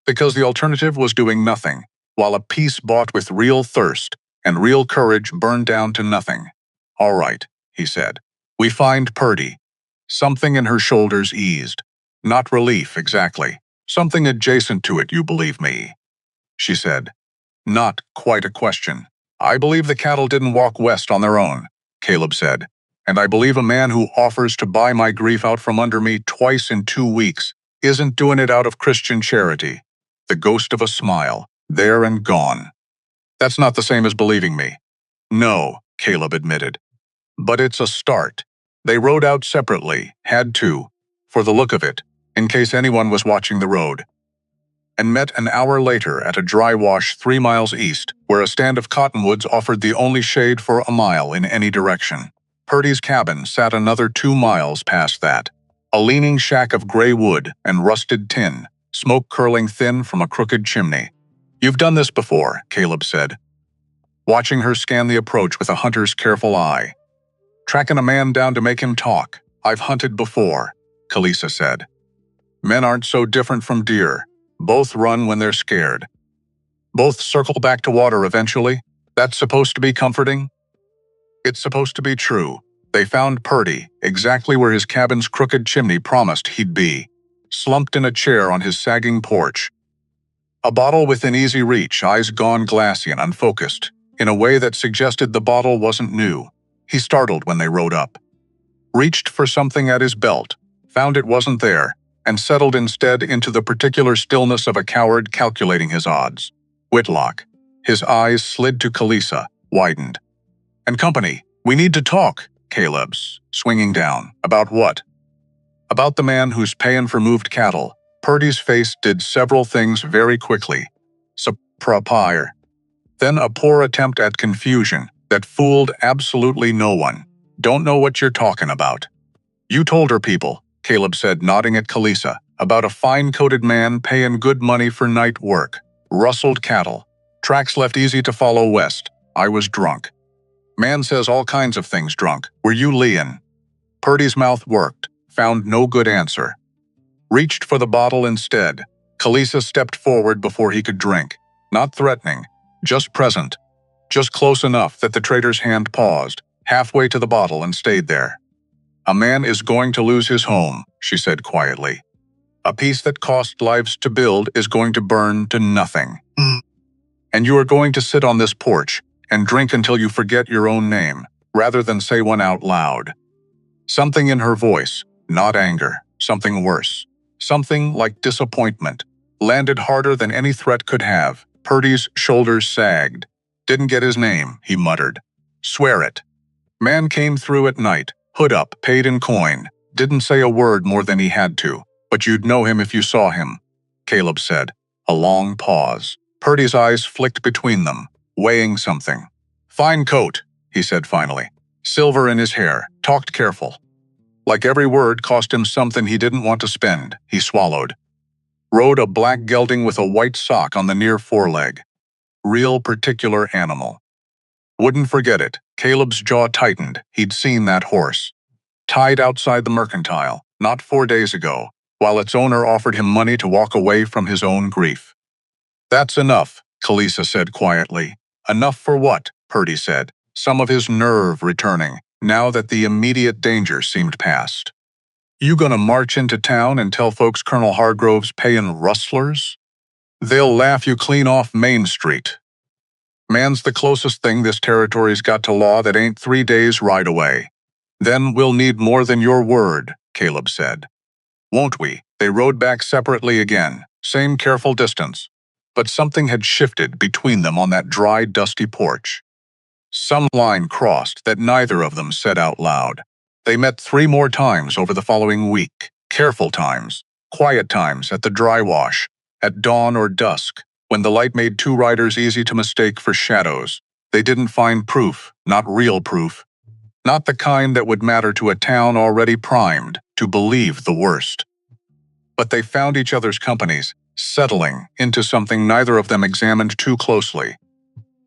because the alternative was doing nothing, while a peace bought with real thirst and real courage burned down to nothing. All right, he said. We find Purdy. Something in her shoulders eased. Not relief, exactly. Something adjacent to it, you believe me, she said. Not quite a question. I believe the cattle didn't walk west on their own, Caleb said. And I believe a man who offers to buy my grief out from under me twice in 2 weeks isn't doing it out of Christian charity. The ghost of a smile, there and gone. That's not the same as believing me. No, Caleb admitted. But it's a start. They rode out separately, had to, for the look of it, in case anyone was watching the road, and met an hour later at a dry wash 3 miles east, where a stand of cottonwoods offered the only shade for a mile in any direction. Purdy's cabin sat another 2 miles past that, a leaning shack of gray wood and rusted tin, smoke curling thin from a crooked chimney. You've done this before, Caleb said, watching her scan the approach with a hunter's careful eye. Tracking a man down to make him talk. I've hunted before, Kalisa said. Men aren't so different from deer. Both run when they're scared. Both circle back to water eventually. That's supposed to be comforting? It's supposed to be true. They found Purdy, exactly where his cabin's crooked chimney promised he'd be, slumped in a chair on his sagging porch. A bottle within easy reach, eyes gone glassy and unfocused, in a way that suggested the bottle wasn't new. He startled when they rode up. Reached for something at his belt, found it wasn't there, and settled instead into the particular stillness of a coward calculating his odds. Whitlock. His eyes slid to Kalisa, widened. And company, we need to talk, Caleb's, swinging down. About what? About the man who's paying for moved cattle. Purdy's face did several things very quickly. Surprise. Then a poor attempt at confusion that fooled absolutely no one. Don't know what you're talking about. You told her people, Caleb said, nodding at Kalisa, about a fine-coated man paying good money for night work. Rustled cattle. Tracks left easy to follow west. I was drunk. Man says all kinds of things drunk. Were you Leon? Purdy's mouth worked, found no good answer. Reached for the bottle instead. Kalisa stepped forward before he could drink. Not threatening, just present. Just close enough that the trader's hand paused, halfway to the bottle, and stayed there. A man is going to lose his home, she said quietly. A piece that cost lives to build is going to burn to nothing. And you are going to sit on this porch and drink until you forget your own name, rather than say one out loud. Something in her voice, not anger, something worse. Something like disappointment, landed harder than any threat could have. Purdy's shoulders sagged. Didn't get his name, he muttered. Swear it. Man came through at night, hood up, paid in coin. Didn't say a word more than he had to, but you'd know him if you saw him, Caleb said. A long pause. Purdy's eyes flicked between them, weighing something. Fine coat, he said finally. Silver in his hair, talked careful. Like every word cost him something he didn't want to spend, he swallowed. Rode a black gelding with a white sock on the near foreleg. Real particular animal. Wouldn't forget it. Caleb's jaw tightened. He'd seen that horse. Tied outside the mercantile, not 4 days ago, while its owner offered him money to walk away from his own grief. That's enough, Kalisa said quietly. Enough for what? Purdy said, some of his nerve returning, now that the immediate danger seemed past. You gonna march into town and tell folks Colonel Hargrove's paying rustlers? They'll laugh you clean off Main Street. Man's the closest thing this territory's got to law that ain't 3 days' ride away. Then we'll need more than your word, Caleb said. Won't we? They rode back separately again, same careful distance. But something had shifted between them on that dry, dusty porch. Some line crossed that neither of them said out loud. They met 3 more times over the following week. Careful times, quiet times at the dry wash, at dawn or dusk, when the light made 2 riders easy to mistake for shadows. They didn't find proof, not real proof. Not the kind that would matter to a town already primed to believe the worst. But they found each other's companies, settling into something neither of them examined too closely.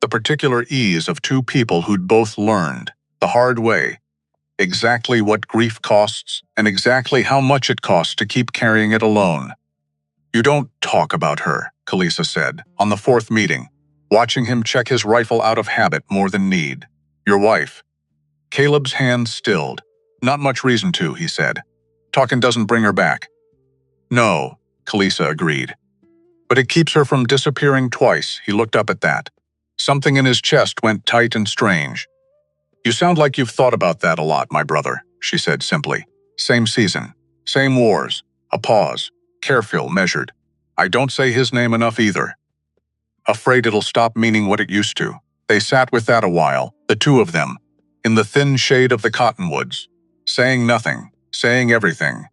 The particular ease of 2 people who'd both learned, the hard way, exactly what grief costs and exactly how much it costs to keep carrying it alone. You don't talk about her, Kalisa said, on the 4th meeting, watching him check his rifle out of habit more than need. Your wife. Caleb's hand stilled. Not much reason to, he said. Talking doesn't bring her back. No, Kalisa agreed. But it keeps her from disappearing twice. He looked up at that. Something in his chest went tight and strange. You sound like you've thought about that a lot, my brother, she said simply. Same season, same wars. A pause. Careful, measured. I don't say his name enough either. Afraid it'll stop meaning what it used to. They sat with that a while, the 2 of them, in the thin shade of the cottonwoods, saying nothing, saying everything.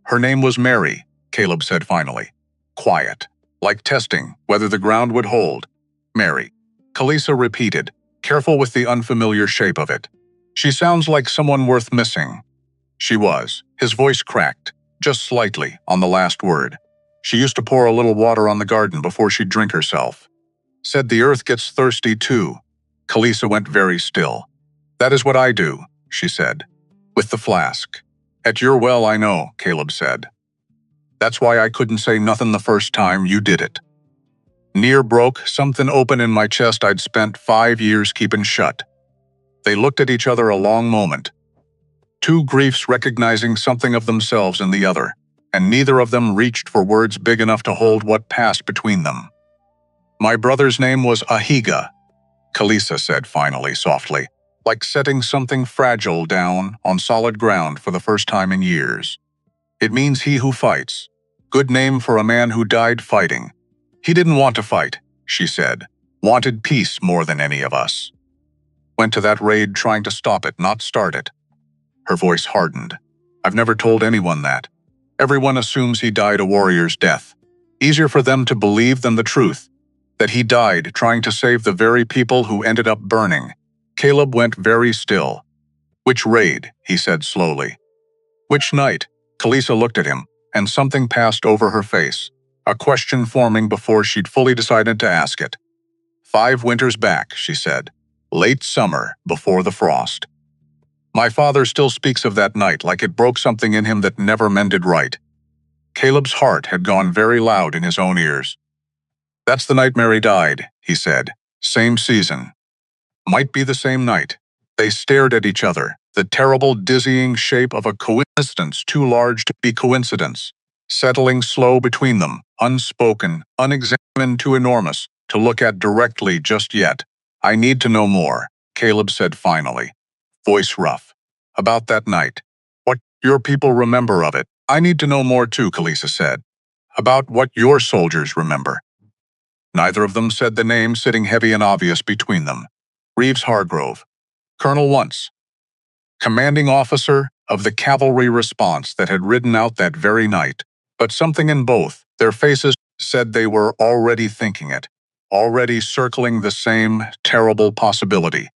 Her name was Mary, Caleb said finally. Quiet, like testing whether the ground would hold. Mary. Kalisa repeated, careful with the unfamiliar shape of it. She sounds like someone worth missing. She was. His voice cracked, just slightly, on the last word. She used to pour a little water on the garden before she'd drink herself. Said the earth gets thirsty too. Kalisa went very still. That is what I do, she said, with the flask. At your well, I know, Caleb said. That's why I couldn't say nothing the first time you did it. Near broke, something open in my chest I'd spent 5 years keeping shut. They looked at each other a long moment. 2 griefs recognizing something of themselves in the other, and neither of them reached for words big enough to hold what passed between them. My brother's name was Ahiga, Kalisa said finally, softly, like setting something fragile down on solid ground for the first time in years. It means he who fights. Good name for a man who died fighting. He didn't want to fight, she said. Wanted peace more than any of us. Went to that raid trying to stop it, not start it. Her voice hardened. I've never told anyone that. Everyone assumes he died a warrior's death. Easier for them to believe than the truth. That he died trying to save the very people who ended up burning. Caleb went very still. Which raid? He said slowly. Which night? Kalisa looked at him, and something passed over her face. A question forming before she'd fully decided to ask it. 5 winters back, she said. Late summer, before the frost. My father still speaks of that night like it broke something in him that never mended right. Caleb's heart had gone very loud in his own ears. That's the night Mary died, he said. Same season. Might be the same night. They stared at each other, the terrible, dizzying shape of a coincidence too large to be coincidence, settling slow between them, unspoken, unexamined, too enormous to look at directly just yet. I need to know more, Caleb said finally, voice rough. About that night. What your people remember of it. I need to know more too, Kalisa said. About what your soldiers remember. Neither of them said the name sitting heavy and obvious between them. Reeves Hargrove. Colonel once, commanding officer of the cavalry response that had ridden out that very night. But something in both their faces said they were already thinking it, already circling the same terrible possibility,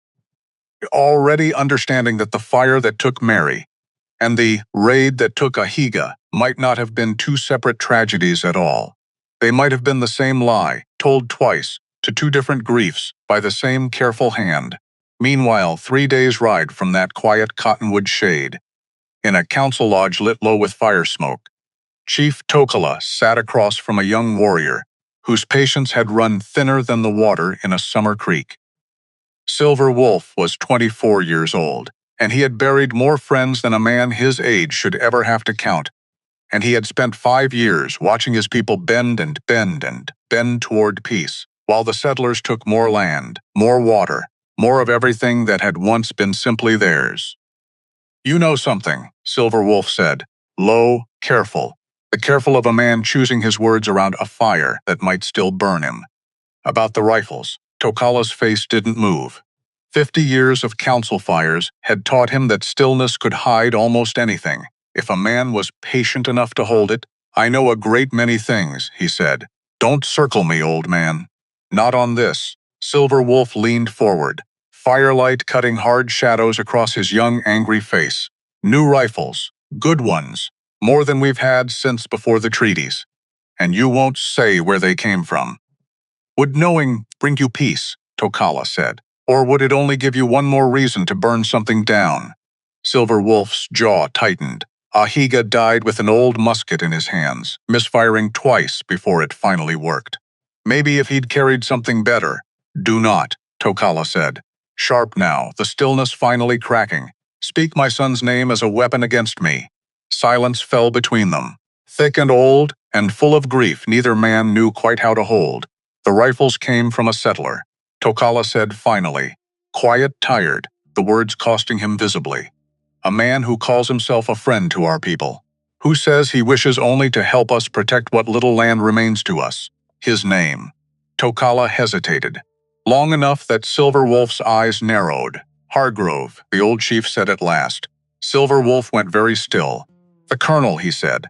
already understanding that the fire that took Mary and the raid that took Ahiga might not have been two separate tragedies at all. They might have been the same lie, told twice, to two different griefs, by the same careful hand. Meanwhile, 3 days' ride from that quiet cottonwood shade, in a council lodge lit low with fire smoke, Chief Tokala sat across from a young warrior whose patience had run thinner than the water in a summer creek. Silver Wolf was 24 years old, and he had buried more friends than a man his age should ever have to count, and he had spent 5 years watching his people bend and bend and bend toward peace, while the settlers took more land, more water, more of everything that had once been simply theirs. "You know something," Silver Wolf said, low, careful, the careful of a man choosing his words around a fire that might still burn him. "About the rifles." Tokala's face didn't move. 50 years of council fires had taught him that stillness could hide almost anything, if a man was patient enough to hold it. "I know a great many things," he said. "Don't circle me, old man." "Not on this." Silver Wolf leaned forward, firelight cutting hard shadows across his young, angry face. "New rifles. Good ones. More than we've had since before the treaties. And you won't say where they came from." "Would knowing bring you peace?" Tokala said. "Or would it only give you one more reason to burn something down?" Silver Wolf's jaw tightened. Ahiga died with an old musket in his hands, misfiring twice before it finally worked. "Maybe if he'd carried something better." "Do not," Tokala said. Sharp now, the stillness finally cracking. "Speak my son's name as a weapon against me." Silence fell between them. Thick and old, and full of grief neither man knew quite how to hold. "The rifles came from a settler," Tokala said finally. Quiet, tired, the words costing him visibly. "A man who calls himself a friend to our people. Who says he wishes only to help us protect what little land remains to us. His name." Tokala hesitated. Long enough that Silver Wolf's eyes narrowed. "Hargrove," the old chief said at last. Silver Wolf went very still. "The colonel," he said.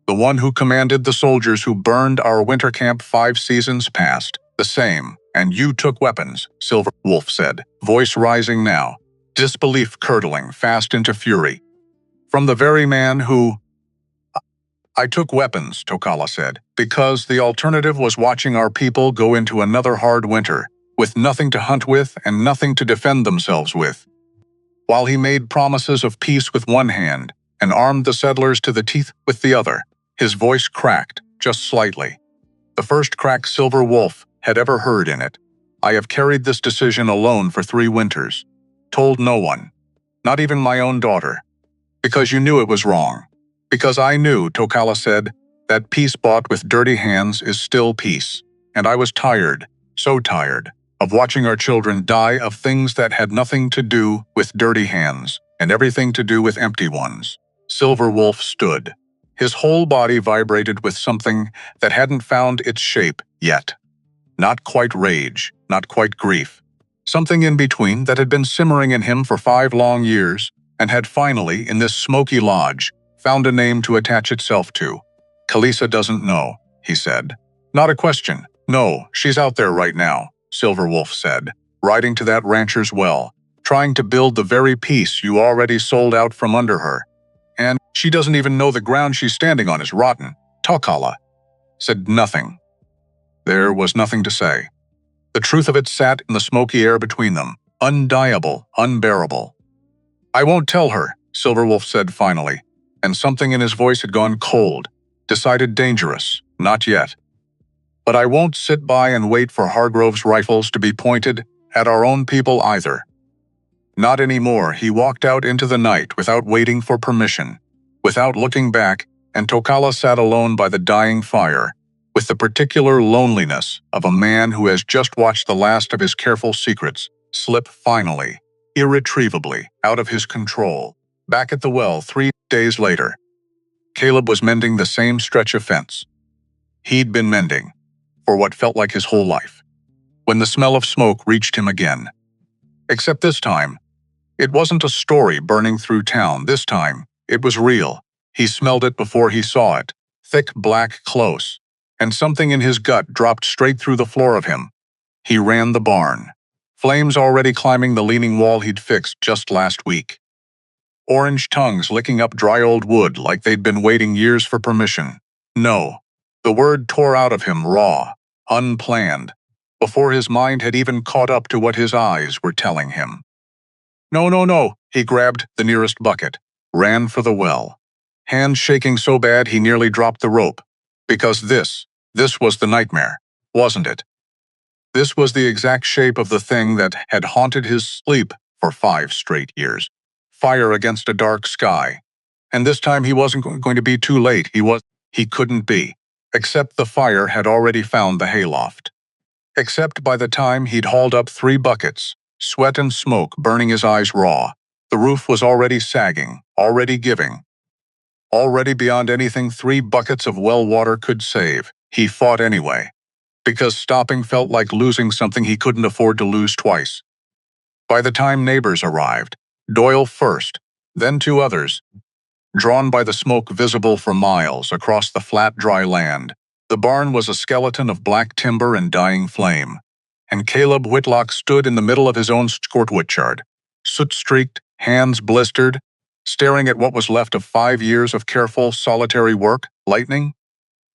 "The one who commanded the soldiers who burned our winter camp 5 seasons past. The same. And you took weapons," Silver Wolf said, voice rising now, disbelief curdling fast into fury. "From the very man who—" "I took weapons," Tokala said, "because the alternative was watching our people go into another hard winter, with nothing to hunt with and nothing to defend themselves with. While he made promises of peace with one hand and armed the settlers to the teeth with the other." His voice cracked, just slightly. The first crack Silver Wolf had ever heard in it. "I have carried this decision alone for 3 winters. Told no one. Not even my own daughter. Because you knew it was wrong. Because I knew," Tokala said, "that peace bought with dirty hands is still peace. And I was tired, so tired, of watching our children die of things that had nothing to do with dirty hands and everything to do with empty ones." Silver Wolf stood. His whole body vibrated with something that hadn't found its shape yet. Not quite rage, not quite grief. Something in between that had been simmering in him for 5 long years and had finally, in this smoky lodge, found a name to attach itself to. "Kalisa doesn't know," he said. "Not a question. No, she's out there right now," Silver Wolf said, "riding to that rancher's well, trying to build the very peace you already sold out from under her. And she doesn't even know the ground she's standing on is rotten." Tokala said nothing. There was nothing to say. The truth of it sat in the smoky air between them, undeniable, unbearable. "I won't tell her," Silver Wolf said finally, and something in his voice had gone cold, decided dangerous, "Not yet. But I won't sit by and wait for Hargrove's rifles to be pointed at our own people either." Not anymore. He walked out into the night without waiting for permission, without looking back, and Tokala sat alone by the dying fire, with the particular loneliness of a man who has just watched the last of his careful secrets slip finally, irretrievably, out of his control. Back at the well 3 days later, Caleb was mending the same stretch of fence he'd been mending for what felt like his whole life, when the smell of smoke reached him again. Except this time, It wasn't a story burning through town this time. It was real. He smelled it before he saw it. Thick, black, close. And something in his gut dropped straight through the floor of him. He ran the barn. Flames already climbing the leaning wall he'd fixed just last week. Orange tongues licking up dry old wood like they'd been waiting years for permission. No. The word tore out of him raw, unplanned, before his mind had even caught up to what his eyes were telling him. No, no, no. He grabbed the nearest bucket, ran for the well. Hands shaking so bad he nearly dropped the rope. Because this was the nightmare, wasn't it? This was the exact shape of the thing that had haunted his sleep for 5 straight years. Fire against a dark sky. And this time he wasn't going to be too late. He couldn't be. Except the fire had already found the hayloft. Except by the time he'd hauled up 3 buckets, sweat and smoke burning his eyes raw, the roof was already sagging, already giving. Already beyond anything 3 buckets of well water could save. He fought anyway. Because stopping felt like losing something he couldn't afford to lose twice. By the time neighbors arrived, Doyle first, then 2 others, drawn by the smoke visible for miles across the flat, dry land, the barn was a skeleton of black timber and dying flame. And Caleb Whitlock stood in the middle of his own scorched woodyard, soot-streaked, hands blistered, staring at what was left of 5 years of careful, solitary work. Lightning?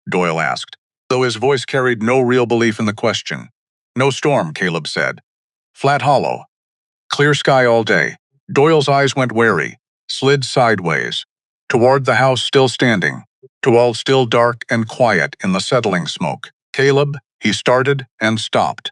Doyle asked, though his voice carried no real belief in the question. No storm, Caleb said. Flat hollow. Clear sky all day. Doyle's eyes went wary, slid sideways, toward the house still standing, to all still dark and quiet in the settling smoke. Caleb, he started and stopped.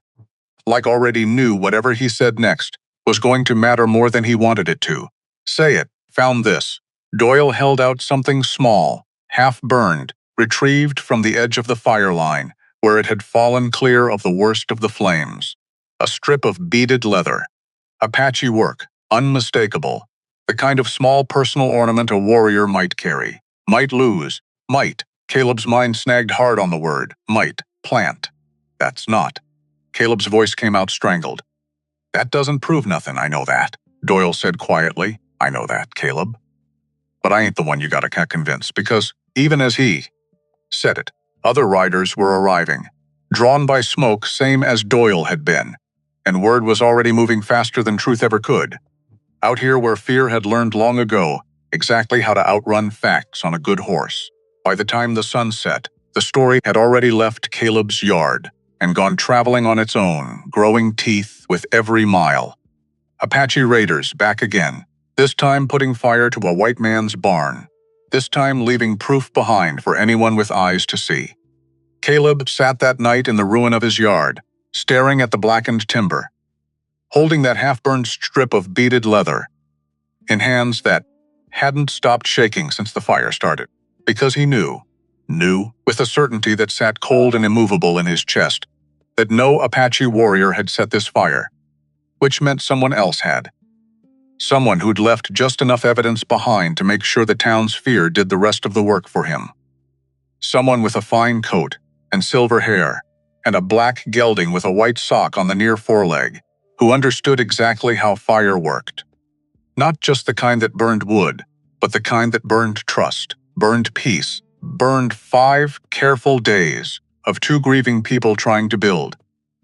Like already knew whatever he said next was going to matter more than he wanted it to. Say it. Found this. Doyle held out something small, half-burned, retrieved from the edge of the fire line, where it had fallen clear of the worst of the flames. A strip of beaded leather. Apache work, unmistakable. The kind of small personal ornament a warrior might carry. Might lose. Might. Caleb's mind snagged hard on the word. Might. Plant. That's not. Caleb's voice came out strangled. That doesn't prove nothing, I know that. Doyle said quietly. I know that, Caleb. But I ain't the one you gotta convince, because, even as he said it, other riders were arriving, drawn by smoke same as Doyle had been, and word was already moving faster than truth ever could. Out here where fear had learned long ago exactly how to outrun facts on a good horse. By the time the sun set, the story had already left Caleb's yard and gone traveling on its own, growing teeth with every mile. Apache raiders back again, this time putting fire to a white man's barn, this time leaving proof behind for anyone with eyes to see. Caleb sat that night in the ruin of his yard, staring at the blackened timber, holding that half-burned strip of beaded leather in hands that hadn't stopped shaking since the fire started, because he knew with a certainty that sat cold and immovable in his chest, that no Apache warrior had set this fire, which meant someone else had. Someone who'd left just enough evidence behind to make sure the town's fear did the rest of the work for him. Someone with a fine coat and silver hair and a black gelding with a white sock on the near foreleg, who understood exactly how fire worked. Not just the kind that burned wood, but the kind that burned trust, burned peace, burned 5 careful days of 2 grieving people trying to build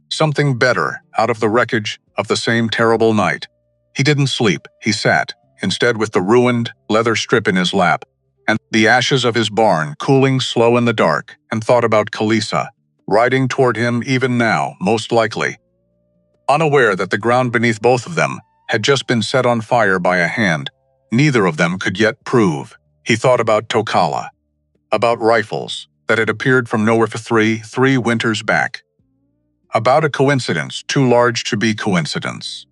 something better out of the wreckage of the same terrible night. He didn't sleep, he sat, instead with the ruined leather strip in his lap, and the ashes of his barn cooling slow in the dark, and thought about Kalisa, riding toward him even now, most likely. Unaware that the ground beneath both of them had just been set on fire by a hand neither of them could yet prove. He thought about Tokala, about rifles that had appeared from nowhere for three winters back, about a coincidence too large to be coincidence.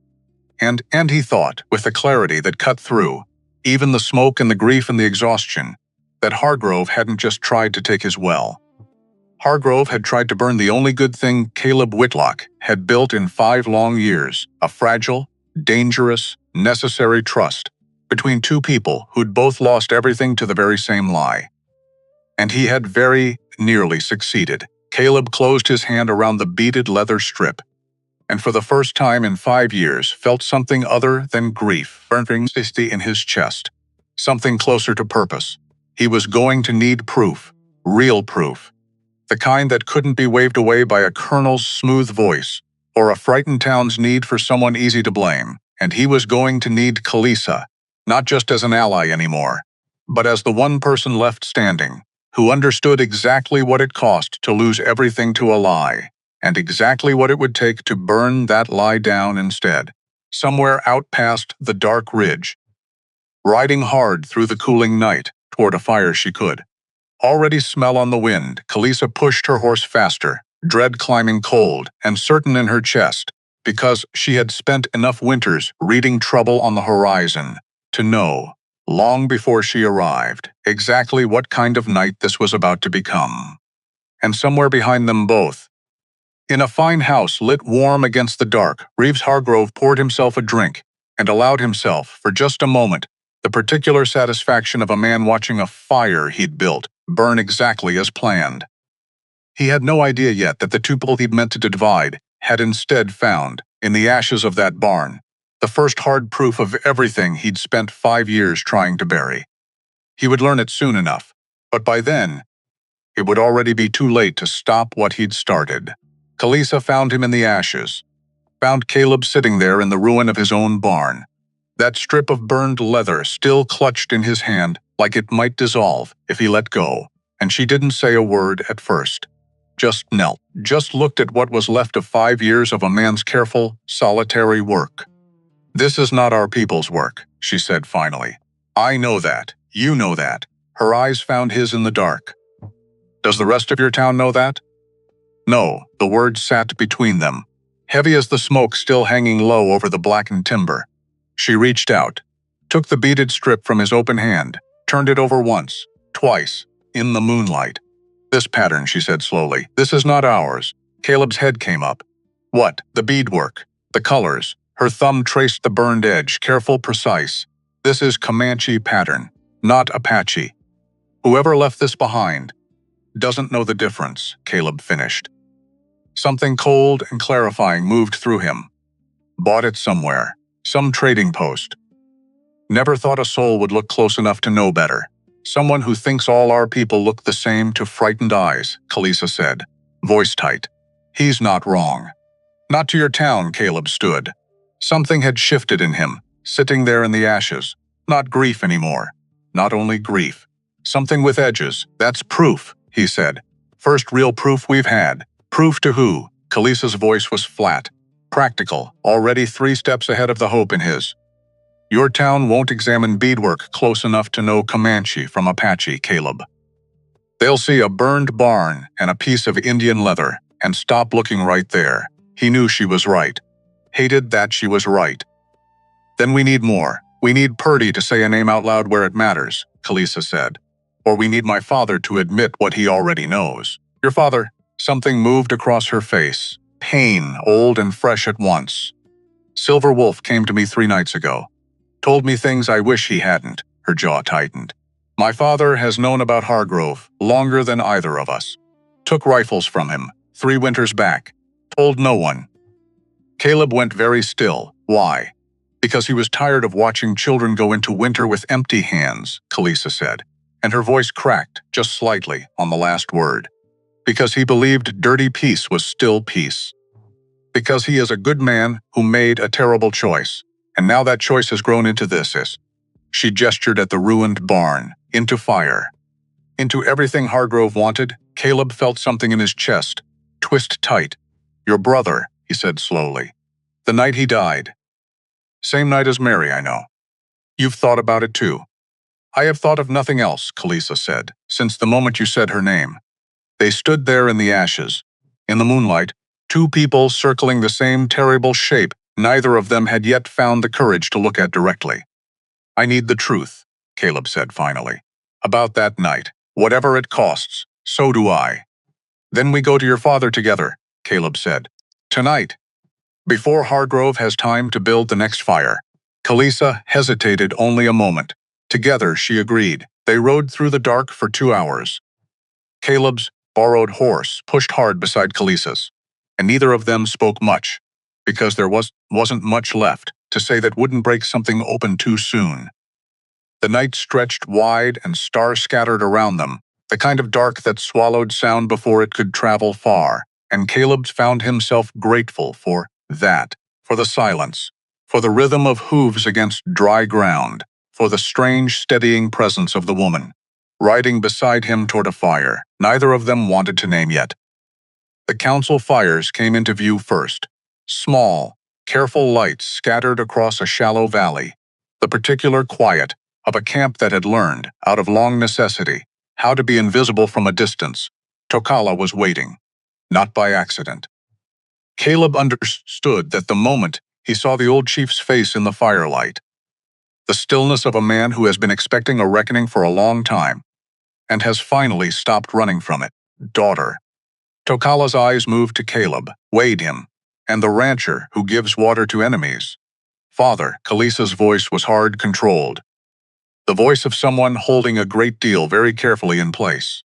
And he thought, with a clarity that cut through even the smoke and the grief and the exhaustion, that Hargrove hadn't just tried to take his well. Hargrove had tried to burn the only good thing Caleb Whitlock had built in 5 long years, a fragile, dangerous, necessary trust between 2 people who'd both lost everything to the very same lie. And he had very nearly succeeded. Caleb closed his hand around the beaded leather strip and for the first time in 5 years felt something other than grief burning in his chest, something closer to purpose. He was going to need proof, real proof, the kind that couldn't be waved away by a colonel's smooth voice or a frightened town's need for someone easy to blame. And he was going to need Kalisa, not just as an ally anymore, but as the one person left standing, who understood exactly what it cost to lose everything to a lie, and exactly what it would take to burn that lie down instead, somewhere out past the dark ridge, riding hard through the cooling night toward a fire she could already smell on the wind. Kalisa pushed her horse faster, dread climbing cold and certain in her chest, because she had spent enough winters reading trouble on the horizon to know, long before she arrived, exactly what kind of night this was about to become. And somewhere behind them both, in a fine house lit warm against the dark, Reeves Hargrove poured himself a drink and allowed himself, for just a moment, the particular satisfaction of a man watching a fire he'd built burn exactly as planned. He had no idea yet that the two people he'd meant to divide had instead found, in the ashes of that barn, the first hard proof of everything he'd spent 5 years trying to bury. He would learn it soon enough, but by then, it would already be too late to stop what he'd started. Kalisa found him in the ashes, found Caleb sitting there in the ruin of his own barn, that strip of burned leather still clutched in his hand like it might dissolve if he let go, and she didn't say a word at first. Just knelt, just looked at what was left of 5 years of a man's careful, solitary work. "This is not our people's work," she said finally. "I know that. You know that." Her eyes found his in the dark. "Does the rest of your town know that?" No, the words sat between them, heavy as the smoke still hanging low over the blackened timber. She reached out, took the beaded strip from his open hand, turned it over once, twice, in the moonlight. "This pattern," she said slowly, "this is not ours." Caleb's head came up. "What? The beadwork, the colors." Her thumb traced the burned edge, careful, precise. "This is Comanche pattern, not Apache. Whoever left this behind doesn't know the difference," Caleb finished. Something cold and clarifying moved through him. "Bought it somewhere, some trading post. Never thought a soul would look close enough to know better. Someone who thinks all our people look the same to frightened eyes," Kalisa said, voice tight. "He's not wrong." "Not to your town," Caleb stood. Something had shifted in him, sitting there in the ashes. Not grief anymore. Not only grief. Something with edges. "That's proof," he said. "First real proof we've had." "Proof to who?" Kalisa's voice was flat, practical, already 3 steps ahead of the hope in his. "Your town won't examine beadwork close enough to know Comanche from Apache, Caleb. They'll see a burned barn and a piece of Indian leather and stop looking right there." He knew she was right. Hated that she was right. "Then we need more. We need Purdy to say a name out loud where it matters," Kalisa said. "Or we need my father to admit what he already knows." "Your father?" Something moved across her face. Pain, old and fresh at once. "Silver Wolf came to me 3 nights ago. Told me things I wish he hadn't." Her jaw tightened. "My father has known about Hargrove longer than either of us. Took rifles from him 3 winters back. Told no one." Caleb went very still. Why? "Because he was tired of watching children go into winter with empty hands," Kalisa said, and her voice cracked just slightly on the last word. "Because he believed dirty peace was still peace. Because he is a good man who made a terrible choice, and now that choice has grown into this." She gestured at the ruined barn, into fire. Into everything Hargrove wanted. Caleb felt something in his chest, twist tight. "Your brother," he said slowly. "The night he died. Same night as Mary, I know. You've thought about it too." "I have thought of nothing else," Kalisa said, "since the moment you said her name." They stood there in the ashes. In the moonlight, 2 people circling the same terrible shape neither of them had yet found the courage to look at directly. "I need the truth," Caleb said finally. "About that night, whatever it costs, so do I." "Then we go to your father together," Caleb said. "Tonight. Before Hargrove has time to build the next fire." Kalisa hesitated only a moment. Together, she agreed. They rode through the dark for 2 hours. Caleb's borrowed horse pushed hard beside Kalisa's, and neither of them spoke much, because there wasn't much left to say that wouldn't break something open too soon. The night stretched wide and stars scattered around them, the kind of dark that swallowed sound before it could travel far, and Caleb found himself grateful for that, for the silence, for the rhythm of hooves against dry ground, for the strange, steadying presence of the woman, riding beside him toward a fire neither of them wanted to name yet. The council fires came into view first, small, careful lights scattered across a shallow valley, the particular quiet of a camp that had learned, out of long necessity, how to be invisible from a distance. Tokala was waiting, not by accident. Caleb understood that the moment he saw the old chief's face in the firelight, the stillness of a man who has been expecting a reckoning for a long time, and has finally stopped running from it. Daughter. Tokala's eyes moved to Caleb, weighed him, and the rancher who gives water to enemies. Father. Kalisa's voice was hard, controlled. The voice of someone holding a great deal very carefully in place.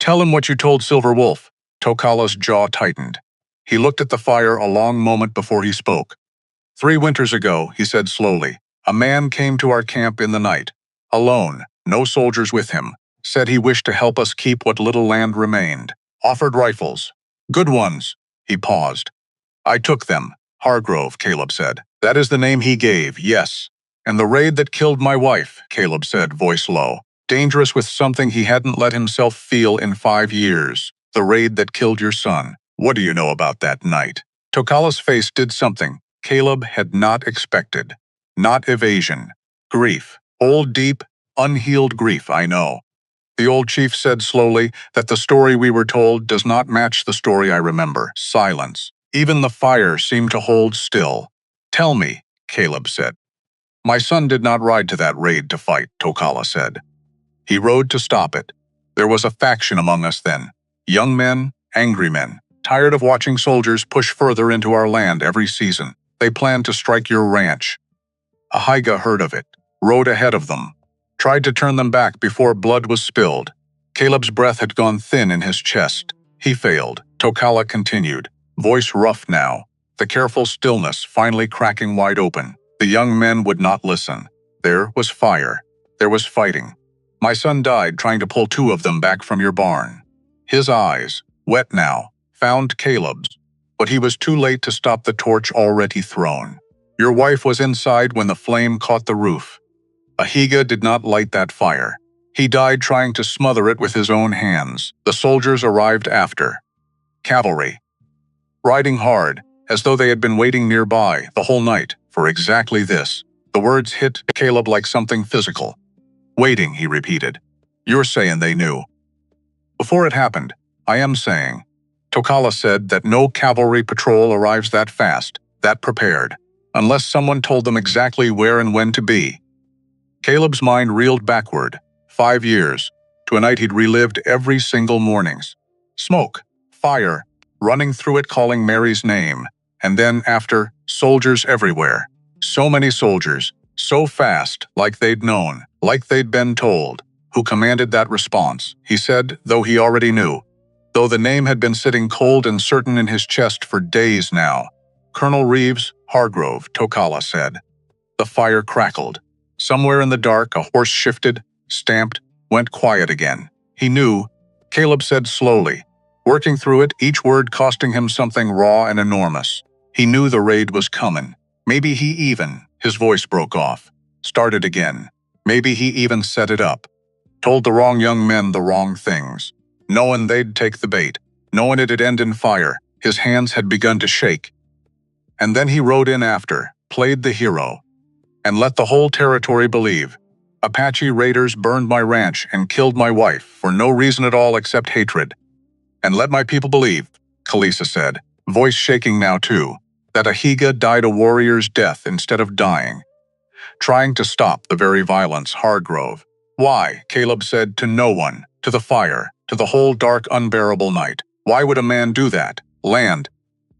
Tell him what you told Silver Wolf. Tokala's jaw tightened. He looked at the fire a long moment before he spoke. 3 winters ago, he said slowly, a man came to our camp in the night, alone, no soldiers with him, said he wished to help us keep what little land remained, offered rifles. Good ones. He paused. I took them. Hargrove, Caleb said. That is the name he gave, yes. And the raid that killed my wife, Caleb said, voice low. Dangerous with something he hadn't let himself feel in 5 years. The raid that killed your son. What do you know about that night? Tokala's face did something Caleb had not expected. Not evasion. Grief. Old, deep, unhealed grief, I know. The old chief said slowly that the story we were told does not match the story I remember. Silence. Even the fire seemed to hold still. Tell me, Caleb said. My son did not ride to that raid to fight, Tokala said. He rode to stop it. There was a faction among us then. Young men, angry men, tired of watching soldiers push further into our land every season. They planned to strike your ranch. Ahiga heard of it, rode ahead of them, tried to turn them back before blood was spilled. Caleb's breath had gone thin in his chest. He failed. Tokala continued, voice rough now, the careful stillness finally cracking wide open. The young men would not listen. There was fire. There was fighting. My son died trying to pull 2 of them back from your barn. His eyes, wet now, found Caleb's, but he was too late to stop the torch already thrown. Your wife was inside when the flame caught the roof. Ahiga did not light that fire. He died trying to smother it with his own hands. The soldiers arrived after. Cavalry. Riding hard, as though they had been waiting nearby the whole night for exactly this. The words hit Caleb like something physical. Waiting, he repeated. You're saying they knew. Before it happened, I am saying. Tokala said that no cavalry patrol arrives that fast, that prepared, unless someone told them exactly where and when to be. Caleb's mind reeled backward, 5 years, to a night he'd relived every single mornings. Smoke, fire, running through it calling Mary's name, and then after, soldiers everywhere. So many soldiers, so fast, like they'd known, like they'd been told. Who commanded that response, he said, though he already knew. Though the name had been sitting cold and certain in his chest for days now. Colonel Reeves, Hargrove, Tokala said. The fire crackled. Somewhere in the dark, a horse shifted, stamped, went quiet again. He knew, Caleb said slowly, working through it, each word costing him something raw and enormous. He knew the raid was coming. Maybe he even, his voice broke off, started again. Maybe he even set it up. Told the wrong young men the wrong things. Knowing they'd take the bait, knowing it'd end in fire, his hands had begun to shake. And then he rode in after, played the hero, and let the whole territory believe. Apache raiders burned my ranch and killed my wife for no reason at all except hatred. And let my people believe, Kalisa said, voice shaking now too, that Ahiga died a warrior's death instead of dying. Trying to stop the very violence, Hargrove. Why, Caleb said, to no one, to the fire, to the whole dark, unbearable night. Why would a man do that? Land.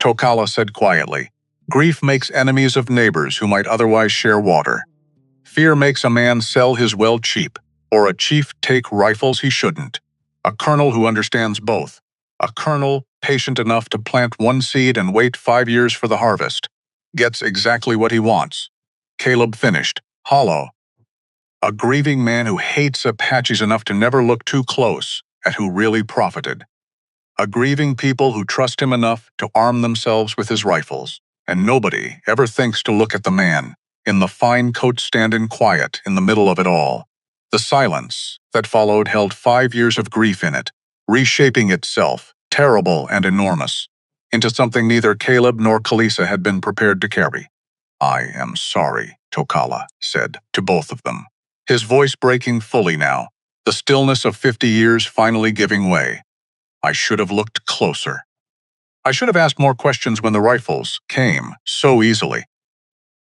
Tokala said quietly. Grief makes enemies of neighbors who might otherwise share water. Fear makes a man sell his well cheap, or a chief take rifles he shouldn't. A colonel who understands both. A colonel patient enough to plant one seed and wait 5 years for the harvest. gets exactly what he wants. Caleb finished, hollow. A grieving man who hates Apaches enough to never look too close at who really profited. A grieving people who trust him enough to arm themselves with his rifles. And nobody ever thinks to look at the man in the fine coat standing quiet in the middle of it all. The silence that followed held 5 years of grief in it, reshaping itself, terrible and enormous, into something neither Caleb nor Kalisa had been prepared to carry. "I am sorry," Tokala said to both of them, his voice breaking fully now, the stillness of 50 years finally giving way. "I should have looked closer. I should have asked more questions when the rifles came so easily.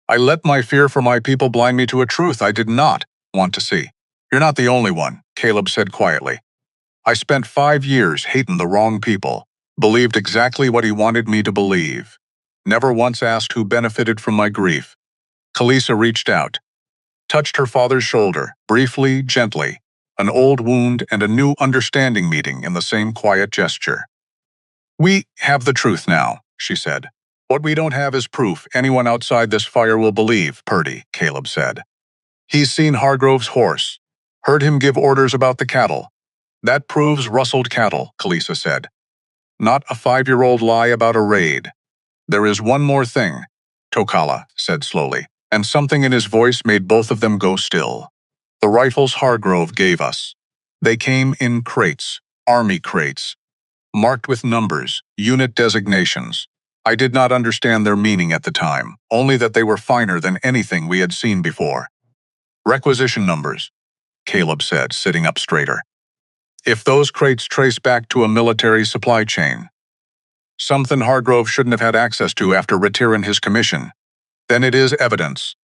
I let my fear for my people blind me to a truth I did not want to see." "You're not the only one," Caleb said quietly. "I spent 5 years hating the wrong people, believed exactly what he wanted me to believe. Never once asked who benefited from my grief." Kalisa reached out, touched her father's shoulder, briefly, gently, an old wound and a new understanding meeting in the same quiet gesture. "We have the truth now," she said. "What we don't have is proof anyone outside this fire will believe," Purdy, Caleb said. "He's seen Hargrove's horse, heard him give orders about the cattle. That proves rustled cattle," Kalisa said. "Not a 5-year-old lie about a raid. There is one more thing," Tokala said slowly, and something in his voice made both of them go still. "The rifles Hargrove gave us. They came in crates, army crates, marked with numbers, unit designations. I did not understand their meaning at the time, only that they were finer than anything we had seen before. Requisition numbers," Caleb said, sitting up straighter. "If those crates trace back to a military supply chain, something Hargrove shouldn't have had access to after retiring his commission, then it is evidence."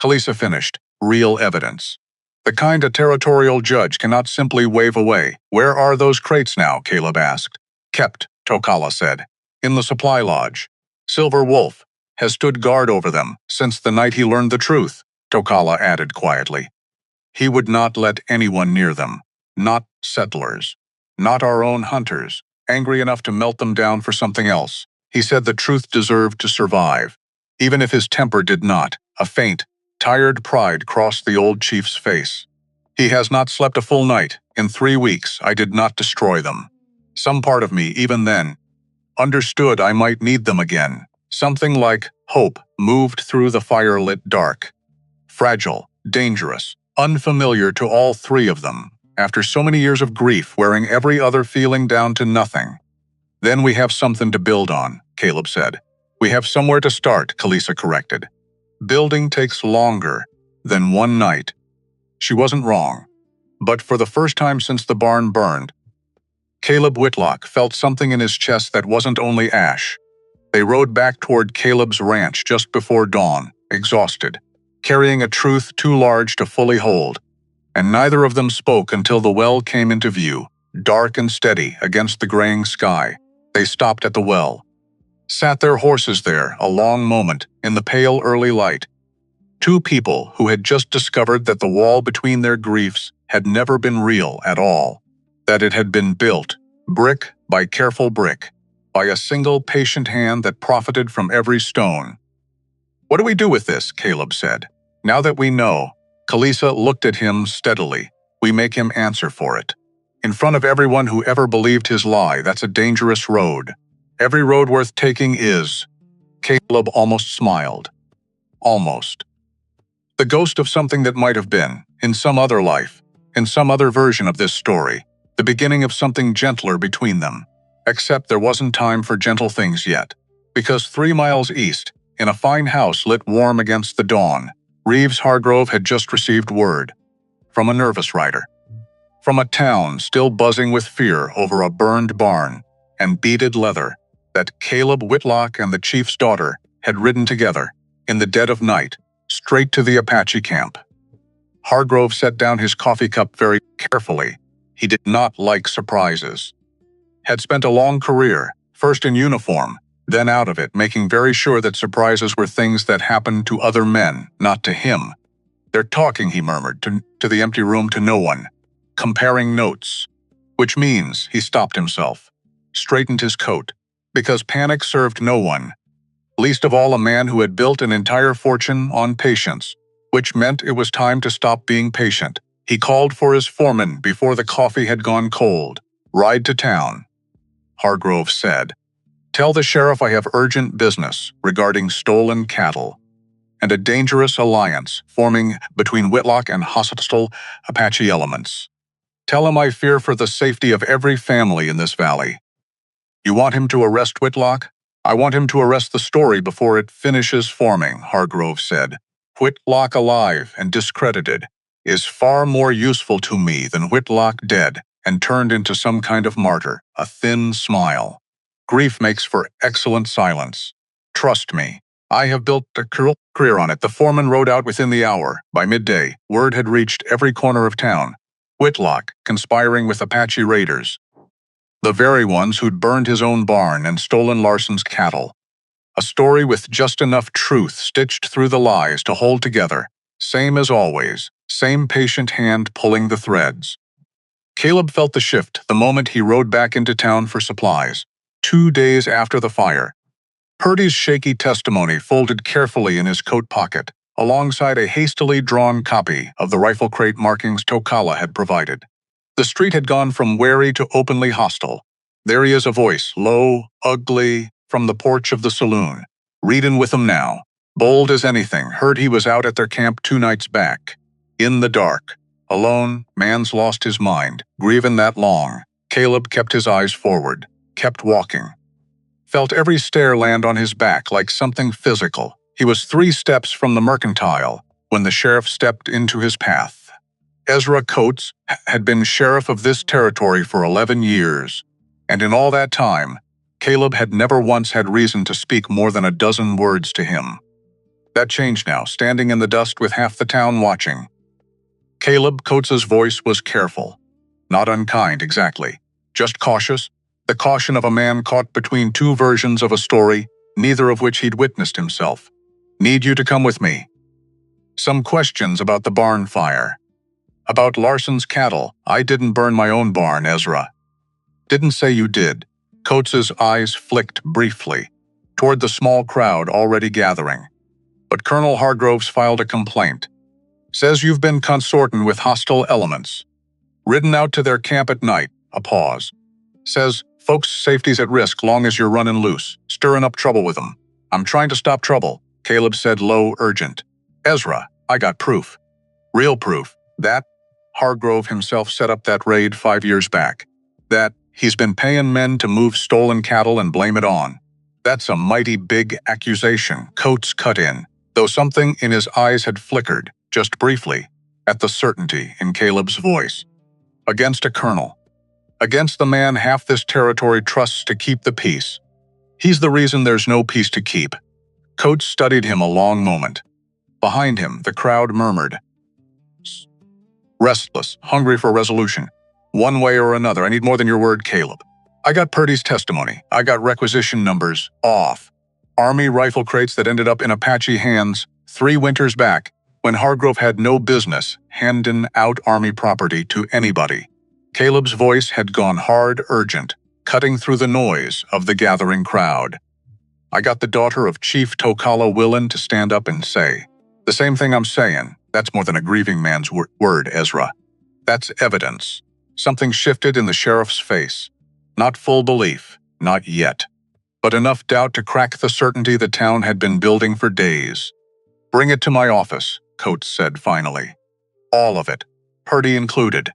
Kalisa finished, "Real evidence. The kind a territorial judge cannot simply wave away." "Where are those crates now?" Caleb asked. "Kept," Tokala said. "In the supply lodge. Silver Wolf has stood guard over them since the night he learned the truth," Tokala added quietly. "He would not let anyone near them. Not settlers. Not our own hunters, angry enough to melt them down for something else. He said the truth deserved to survive, even if his temper did not." A faint, tired pride crossed the old chief's face. "He has not slept a full night. In 3 weeks, I did not destroy them. Some part of me, even then, understood I might need them again. Something like hope moved through the fire-lit dark. Fragile, dangerous, unfamiliar to all 3 of them, after so many years of grief wearing every other feeling down to nothing. "Then we have something to build on," Caleb said. "We have somewhere to start," Kalisa corrected. "Building takes longer than one night." She wasn't wrong. But for the first time since the barn burned, Caleb Whitlock felt something in his chest that wasn't only ash. They rode back toward Caleb's ranch just before dawn, exhausted, carrying a truth too large to fully hold. And neither of them spoke until the well came into view, dark and steady against the graying sky. They stopped at the well, sat their horses there a long moment in the pale early light. 2 people who had just discovered that the wall between their griefs had never been real at all, that it had been built, brick by careful brick, by a single patient hand that profited from every stone. "What do we do with this?" Caleb said. "Now that we know," Kalisa looked at him steadily, "we make him answer for it. In front of everyone who ever believed his lie. That's a dangerous road. Every road worth taking is." Caleb almost smiled. Almost. The ghost of something that might have been, in some other life, in some other version of this story, the beginning of something gentler between them. Except there wasn't time for gentle things yet, because 3 miles east, in a fine house lit warm against the dawn, Reeves Hargrove had just received word. From a nervous writer. From a town still buzzing with fear over a burned barn and beaded leather, that Caleb Whitlock and the chief's daughter had ridden together, in the dead of night, straight to the Apache camp. Hargrove set down his coffee cup very carefully. He did not like surprises. Had spent a long career, first in uniform, then out of it, making very sure that surprises were things that happened to other men, not to him. "They're talking," he murmured, to the empty room, to no one. "Comparing notes." Which means he stopped himself, straightened his coat, because panic served no one. least of all a man who had built an entire fortune on patience, which meant it was time to stop being patient. He called for his foreman before the coffee had gone cold. "Ride to town," Hargrove said. "Tell the sheriff I have urgent business regarding stolen cattle and a dangerous alliance forming between Whitlock and hostile Apache elements. Tell him I fear for the safety of every family in this valley." "You want him to arrest Whitlock?" "I want him to arrest the story before it finishes forming," Hargrove said. "Whitlock alive and discredited is far more useful to me than Whitlock dead and turned into some kind of martyr." A thin smile. "Grief makes for excellent silence. Trust me, I have built a career on it." The foreman rode out within the hour. By midday, word had reached every corner of town. Whitlock conspiring with Apache raiders, the very ones who'd burned his own barn and stolen Larson's cattle. A story with just enough truth stitched through the lies to hold together. Same as always, same patient hand pulling the threads. Caleb felt the shift the moment he rode back into town for supplies. 2 days after the fire, Purdy's shaky testimony folded carefully in his coat pocket, alongside a hastily drawn copy of the rifle crate markings Tokala had provided. The street had gone from wary to openly hostile. "There he is," a voice, low, ugly, from the porch of the saloon. "Readin' with 'em now. Bold as anything. Heard he was out at their camp 2 nights back. In the dark. Alone, man's lost his mind. Grievin' that long." Caleb kept his eyes forward, kept walking. Felt every stare land on his back like something physical. He was 3 steps from the mercantile when the sheriff stepped into his path. Ezra Coates had been sheriff of this territory for 11 years, and in all that time, Caleb had never once had reason to speak more than a dozen words to him. That changed now, standing in the dust with half the town watching. Caleb Coates's voice was careful. Not unkind, exactly. Just cautious. The caution of a man caught between 2 versions of a story, neither of which he'd witnessed himself. "Need you to come with me. Some questions about the barn fire. About Larson's cattle. I didn't burn my own barn, Ezra." "Didn't say you did." Coates's eyes flicked briefly toward the small crowd already gathering. "But Colonel Hargroves filed a complaint. Says you've been consorting with hostile elements. Ridden out to their camp at night." A pause. "Says folks' safety's at risk long as you're running loose, stirring up trouble with them." "I'm trying to stop trouble," Caleb said low, urgent. "Ezra, I got proof. Real proof. That Hargrove himself set up that raid 5 years back. That he's been paying men to move stolen cattle and blame it on. That's a mighty big accusation." Coates cut in, though something in his eyes had flickered, just briefly, at the certainty in Caleb's voice. "Against a colonel. Against the man half this territory trusts to keep the peace. He's the reason there's no peace to keep." Coates studied him a long moment. Behind him, the crowd murmured. Restless, hungry for resolution. "One way or another, I need more than your word, Caleb. I got Purdy's testimony. I got requisition numbers off. Army rifle crates that ended up in Apache hands 3 winters back, when Hargrove had no business handing out Army property to anybody." Caleb's voice had gone hard, urgent, cutting through the noise of the gathering crowd. "I got the daughter of Chief Tokala willin' to stand up and say the same thing I'm saying. That's more than a grieving man's word, Ezra. That's evidence." Something shifted in the sheriff's face. Not full belief, not yet, but enough doubt to crack the certainty the town had been building for days. "Bring it to my office," Coates said finally. "All of it, Purdy included.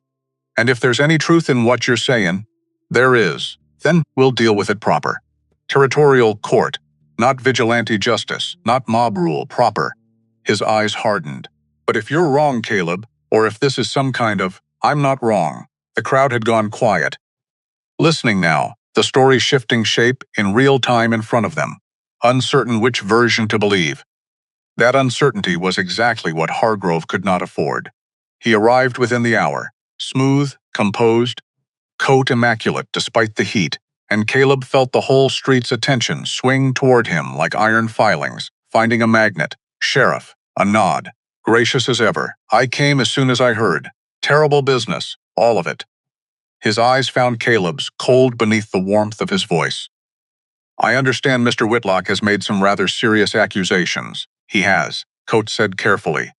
And if there's any truth in what you're saying, there is, then we'll deal with it proper. Territorial court, not vigilante justice, not mob rule proper." His eyes hardened. "But if you're wrong, Caleb, or if this is some kind of, I'm not wrong." The crowd had gone quiet, listening now, the story shifting shape in real time in front of them, uncertain which version to believe. That uncertainty was exactly what Hargrove could not afford. He arrived within the hour, smooth, composed, coat immaculate despite the heat, and Caleb felt the whole street's attention swing toward him like iron filings, finding a magnet. "Sheriff," a nod, gracious as ever. "I came as soon as I heard. Terrible business, all of it." His eyes found Caleb's, cold beneath the warmth of his voice. I understand Mr. Whitlock has made some rather serious accusations. He has, Coates said carefully.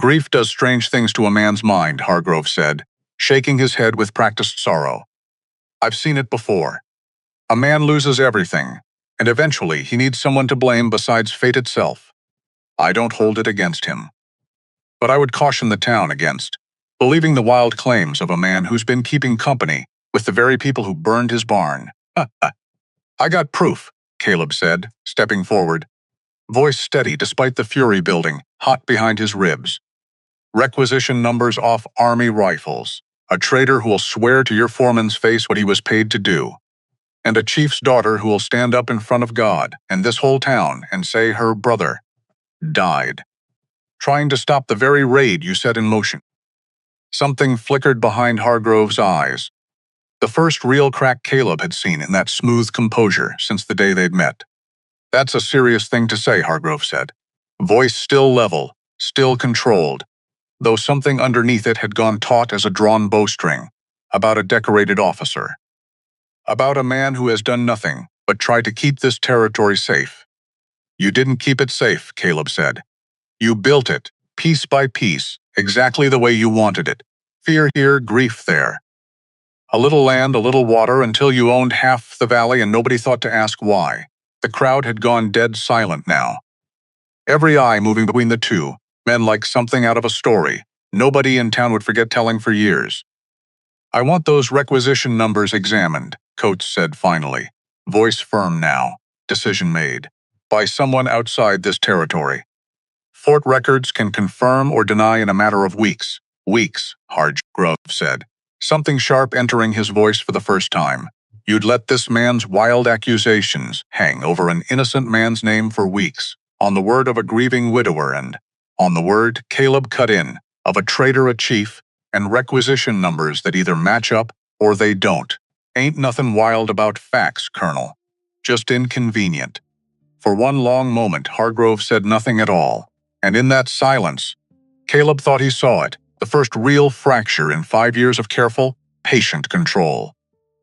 Grief does strange things to a man's mind, Hargrove said, shaking his head with practiced sorrow. I've seen it before. A man loses everything, and eventually he needs someone to blame besides fate itself. I don't hold it against him. But I would caution the town against believing the wild claims of a man who's been keeping company with the very people who burned his barn. I got proof, Caleb said, stepping forward, voice steady despite the fury building, hot behind his ribs. Requisition numbers off Army rifles, a traitor who will swear to your foreman's face what he was paid to do, and a chief's daughter who will stand up in front of God and this whole town and say her brother died, trying to stop the very raid you set in motion. Something flickered behind Hargrove's eyes, the first real crack Caleb had seen in that smooth composure since the day they'd met. That's a serious thing to say, Hargrove said, voice still level, still controlled, though something underneath it had gone taut as a drawn bowstring, about a decorated officer. About a man who has done nothing but try to keep this territory safe. You didn't keep it safe, Caleb said. You built it, piece by piece, exactly the way you wanted it. Fear here, grief there. A little land, a little water, until you owned half the valley and nobody thought to ask why. The crowd had gone dead silent now. Every eye moving between the two, men like something out of a story. Nobody in town would forget telling for years. I want those requisition numbers examined, Coates said finally, voice firm now, decision made, by someone outside this territory. Fort records can confirm or deny in a matter of weeks. Weeks, Hargrove said, something sharp entering his voice for the first time. You'd let this man's wild accusations hang over an innocent man's name for weeks, on the word of a grieving widower and, on the word Caleb cut in, of a traitor a chief, and requisition numbers that either match up or they don't. Ain't nothing wild about facts, Colonel. Just inconvenient. For one long moment, Hargrove said nothing at all, and in that silence, Caleb thought he saw it, the first real fracture in 5 years of careful, patient control.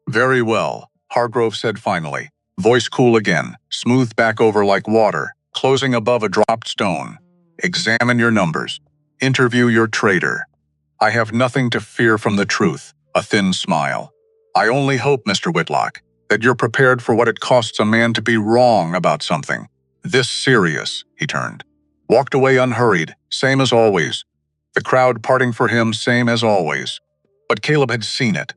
Very well, Hargrove said finally, voice cool again, smoothed back over like water, closing above a dropped stone. Examine your numbers. Interview your traitor. I have nothing to fear from the truth, a thin smile. I only hope, Mr. Whitlock, that you're prepared for what it costs a man to be wrong about something. This serious, he turned. Walked away unhurried, same as always. The crowd parting for him, same as always. But Caleb had seen it.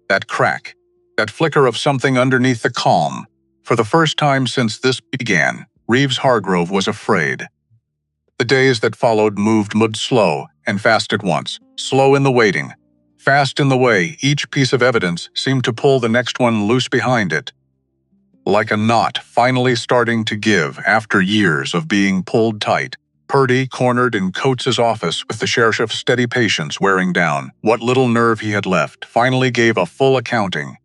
That crack, that flicker of something underneath the calm. For the first time since this began, Reeves Hargrove was afraid. The days that followed moved slow and fast at once, slow in the waiting, fast in the way each piece of evidence seemed to pull the next one loose behind it. Like a knot finally starting to give after years of being pulled tight, Purdy cornered in Coates's office with the sheriff's steady patience wearing down. What little nerve he had left finally gave a full accounting.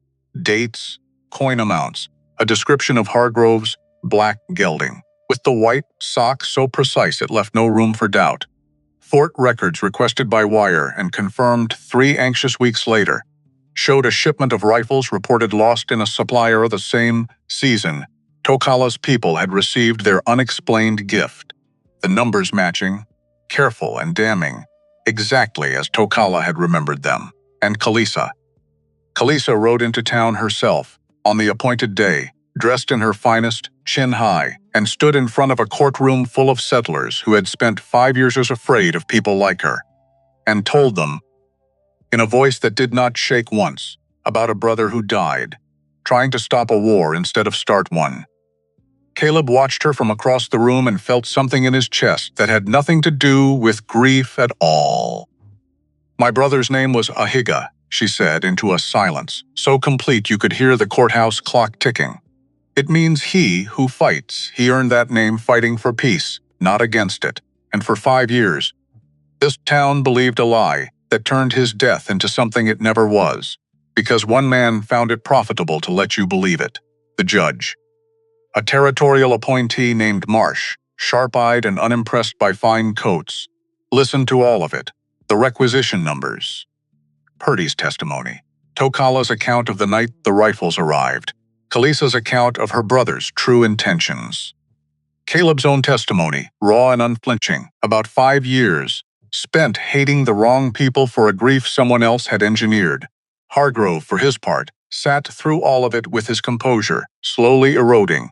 Dates, coin amounts, a description of Hargrove's black gelding, with the white sock so precise it left no room for doubt. Fort records requested by wire and confirmed 3 anxious weeks later showed a shipment of rifles reported lost in a supplier the same season. Tokala's people had received their unexplained gift. The numbers matching, careful and damning, exactly as Tokala had remembered them. And Kalisa. Kalisa rode into town herself, on the appointed day, dressed in her finest, chin high, and stood in front of a courtroom full of settlers who had spent 5 years afraid of people like her, and told them, in a voice that did not shake once, about a brother who died, trying to stop a war instead of start one. Caleb watched her from across the room and felt something in his chest that had nothing to do with grief at all. My brother's name was Ahiga, she said into a silence, so complete you could hear the courthouse clock ticking. It means he who fights. He earned that name fighting for peace, not against it. And for 5 years, this town believed a lie that turned his death into something it never was, because one man found it profitable to let you believe it, the judge. A territorial appointee named Marsh, sharp-eyed and unimpressed by fine coats, listened to all of it, the requisition numbers, Purdy's testimony, Tokala's account of the night the rifles arrived, Kalisa's account of her brother's true intentions. Caleb's own testimony, raw and unflinching, about 5 years, spent hating the wrong people for a grief someone else had engineered. Hargrove, for his part, sat through all of it with his composure, slowly eroding,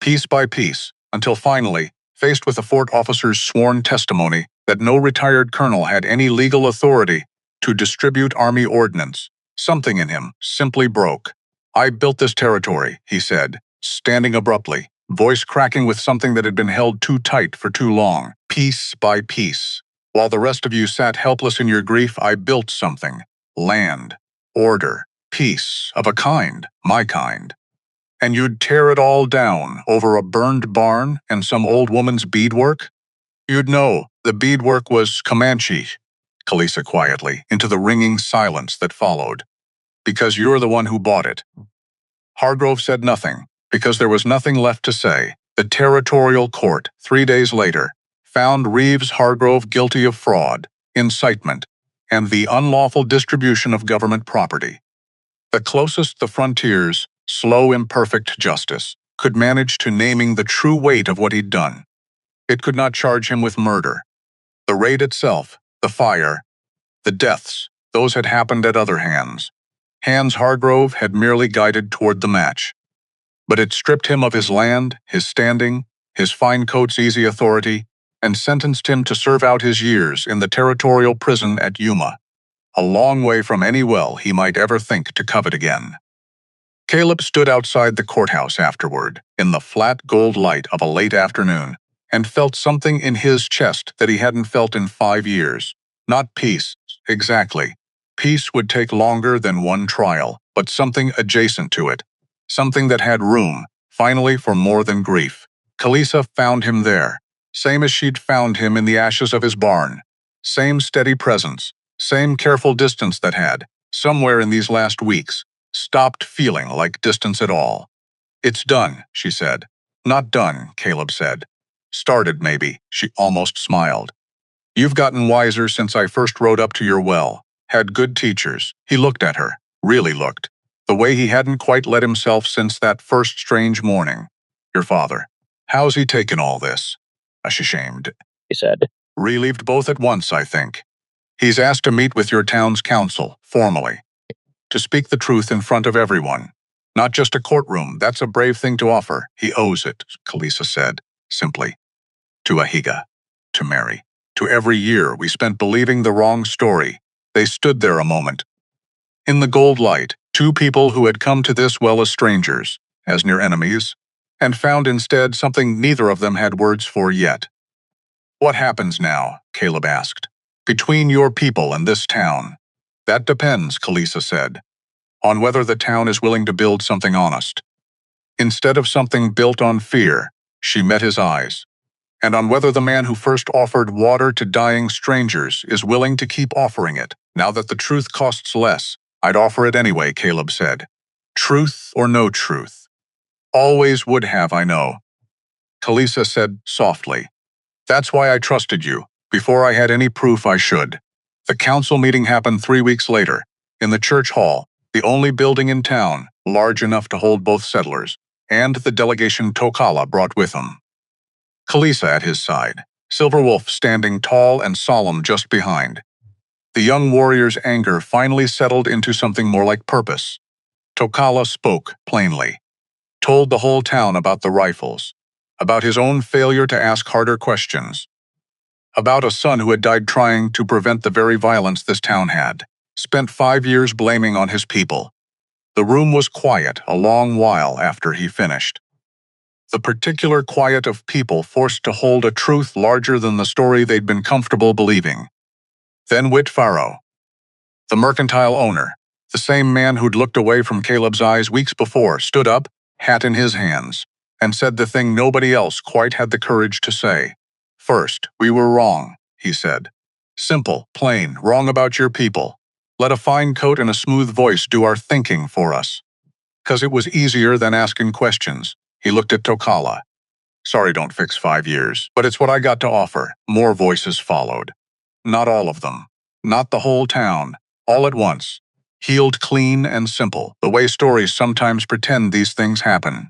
piece by piece, until finally, faced with the fort officer's sworn testimony that no retired colonel had any legal authority to distribute army ordnance, something in him simply broke. "I built this territory," he said, standing abruptly, voice cracking with something that had been held too tight for too long, piece by piece. "While the rest of you sat helpless in your grief, I built something. Land, order, peace, of a kind, my kind. And you'd tear it all down over a burned barn and some old woman's beadwork? You'd know the beadwork was Comanche," Kalisa quietly, into the ringing silence that followed. "Because you're the one who bought it." Hargrove said nothing, because there was nothing left to say. The territorial court, 3 days later, found Reeves Hargrove guilty of fraud, incitement, and the unlawful distribution of government property. The closest the frontiers, slow, imperfect justice could manage to naming the true weight of what he'd done. It could not charge him with murder. The raid itself, the fire, the deaths, those had happened at other hands. Hands Hargrove had merely guided toward the match. But it stripped him of his land, his standing, his fine coat's easy authority, and sentenced him to serve out his years in the territorial prison at Yuma, a long way from any well he might ever think to covet again. Caleb stood outside the courthouse afterward, in the flat gold light of a late afternoon, and felt something in his chest that he hadn't felt in 5 years. Not peace, exactly. Peace would take longer than one trial, but something adjacent to it. Something that had room, finally, for more than grief. Kalisa found him there, same as she'd found him in the ashes of his barn. Same steady presence, same careful distance that had, somewhere in these last weeks, stopped feeling like distance at all. "It's done," she said. "Not done," Caleb said. "Started, maybe," she almost smiled. "You've gotten wiser since I first rode up to your well. Had good teachers." He looked at her, really looked, the way he hadn't quite let himself since that first strange morning. "Your father. How's he taken all this?" "Ashamed," he said. "Relieved both at once, I think. He's asked to meet with your town's council, formally. To speak the truth in front of everyone. Not just a courtroom, that's a brave thing to offer. He owes it," Kalisa said, simply. "To Ahiga. To Mary. To every year we spent believing the wrong story." They stood there a moment. In the gold light, two people who had come to this well as strangers, as near enemies, and found instead something neither of them had words for yet. "What happens now?" Caleb asked. "Between your people and this town?" "That depends," Kalisa said, "on whether the town is willing to build something honest. Instead of something built on fear," she met his eyes, "and on whether the man who first offered water to dying strangers is willing to keep offering it. Now that the truth costs less, I'd offer it anyway," Caleb said. "Truth or no truth. Always would have, I know." Kalisa said softly. "That's why I trusted you, before I had any proof I should." The council meeting happened 3 weeks later, in the church hall, the only building in town large enough to hold both settlers, and the delegation Tokala brought with him. Kalisa at his side, Silverwolf standing tall and solemn just behind. The young warrior's anger finally settled into something more like purpose. Tokala spoke plainly, told the whole town about the rifles, about his own failure to ask harder questions, about a son who had died trying to prevent the very violence this town had, spent 5 years blaming on his people. The room was quiet a long while after he finished. The particular quiet of people forced to hold a truth larger than the story they'd been comfortable believing. Then Whit Farrow, the mercantile owner, the same man who'd looked away from Caleb's eyes weeks before, stood up, hat in his hands, and said the thing nobody else quite had the courage to say. "First, we were wrong," he said. "Simple, plain, wrong about your people. Let a fine coat and a smooth voice do our thinking for us. 'Cause it was easier than asking questions." He looked at Tokala. "Sorry don't fix 5 years, but it's what I got to offer." More voices followed. Not all of them. Not the whole town. All at once. healed clean and simple, the way stories sometimes pretend these things happen.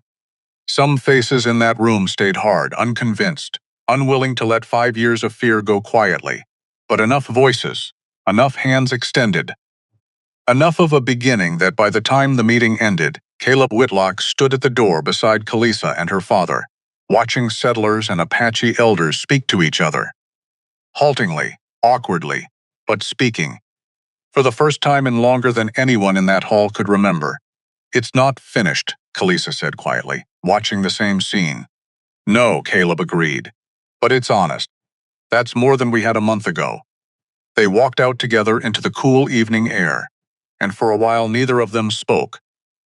Some faces in that room stayed hard, unconvinced, unwilling to let 5 years of fear go quietly. But enough voices, enough hands extended, enough of a beginning that by the time the meeting ended, Caleb Whitlock stood at the door beside Kalisa and her father, watching settlers and Apache elders speak to each other. Haltingly, awkwardly, but speaking, for the first time in longer than anyone in that hall could remember. "It's not finished," Kalisa said quietly, watching the same scene. "No," Caleb agreed. "But it's honest. That's more than we had a month ago." They walked out together into the cool evening air, and for a while neither of them spoke,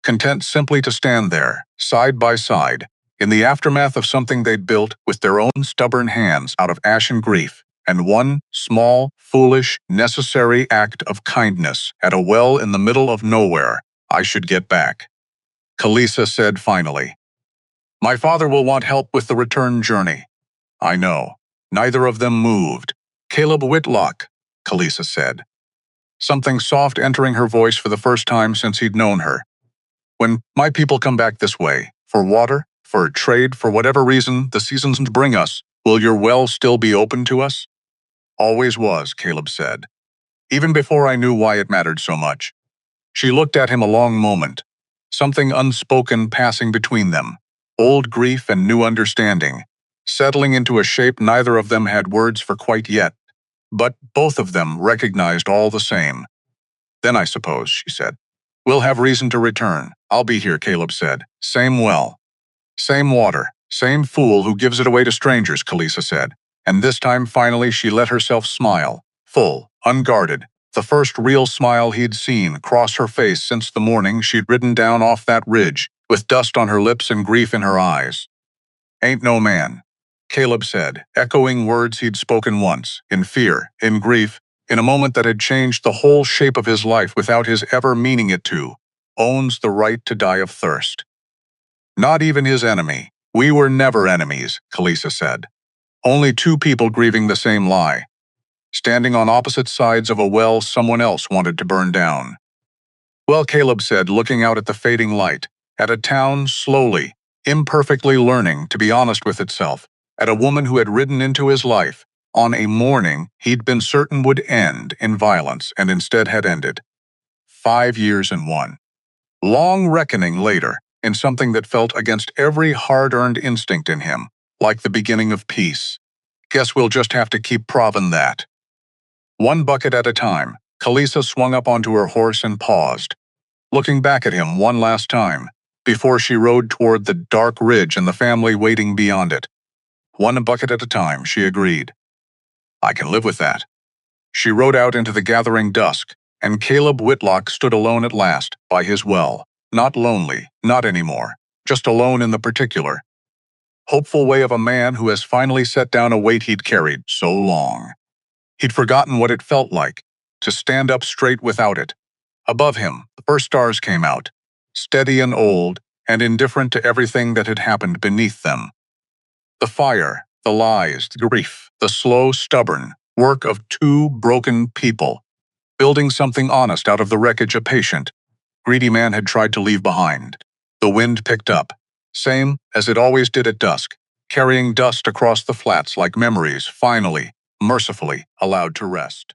content simply to stand there, side by side, in the aftermath of something they'd built with their own stubborn hands out of ashen grief, and one small, foolish, necessary act of kindness at a well in the middle of nowhere. "I should get back," Kalisa said finally. "My father will want help with the return journey." "I know." Neither of them moved. "Caleb Whitlock," Kalisa said, something soft entering her voice for the first time since he'd known her. "When my people come back this way, for water, for trade, for whatever reason the seasons bring us, will your well still be open to us?" "Always was," Caleb said, "even before I knew why it mattered so much." She looked at him a long moment, something unspoken passing between them, old grief and new understanding, settling into a shape neither of them had words for quite yet, but both of them recognized all the same. "Then I suppose," she said, "we'll have reason to return." "I'll be here," Caleb said. "Same well. Same water. Same fool who gives it away to strangers," Kalisa said. And this time finally she let herself smile, full, unguarded, the first real smile he'd seen cross her face since the morning she'd ridden down off that ridge, with dust on her lips and grief in her eyes. "Ain't no man," Caleb said, echoing words he'd spoken once, in fear, in grief, in a moment that had changed the whole shape of his life without his ever meaning it to, "owns the right to die of thirst." "Not even his enemy." "We were never enemies," Kalisa said. "Only two people grieving the same lie, standing on opposite sides of a well someone else wanted to burn down." "Well," Caleb said, looking out at the fading light, at a town slowly, imperfectly learning to be honest with itself, at a woman who had ridden into his life, on a morning he'd been certain would end in violence and instead had ended. 5 years and one. Long reckoning later, in something that felt against every hard-earned instinct in him, like the beginning of peace. "Guess we'll just have to keep proving that." One bucket at a time, Kalisa swung up onto her horse and paused, looking back at him one last time, before she rode toward the dark ridge and the family waiting beyond it. "One bucket at a time," she agreed. "I can live with that." She rode out into the gathering dusk, and Caleb Whitlock stood alone at last, by his well. Not lonely, not anymore, just alone in the particular, hopeful way of a man who has finally set down a weight he'd carried so long. He'd forgotten what it felt like to stand up straight without it. Above him, the first stars came out, steady and old, and indifferent to everything that had happened beneath them. The fire, the lies, the grief, the slow, stubborn work of two broken people, building something honest out of the wreckage a patient, greedy man had tried to leave behind. The wind picked up, same as it always did at dusk, carrying dust across the flats like memories finally, mercifully, allowed to rest.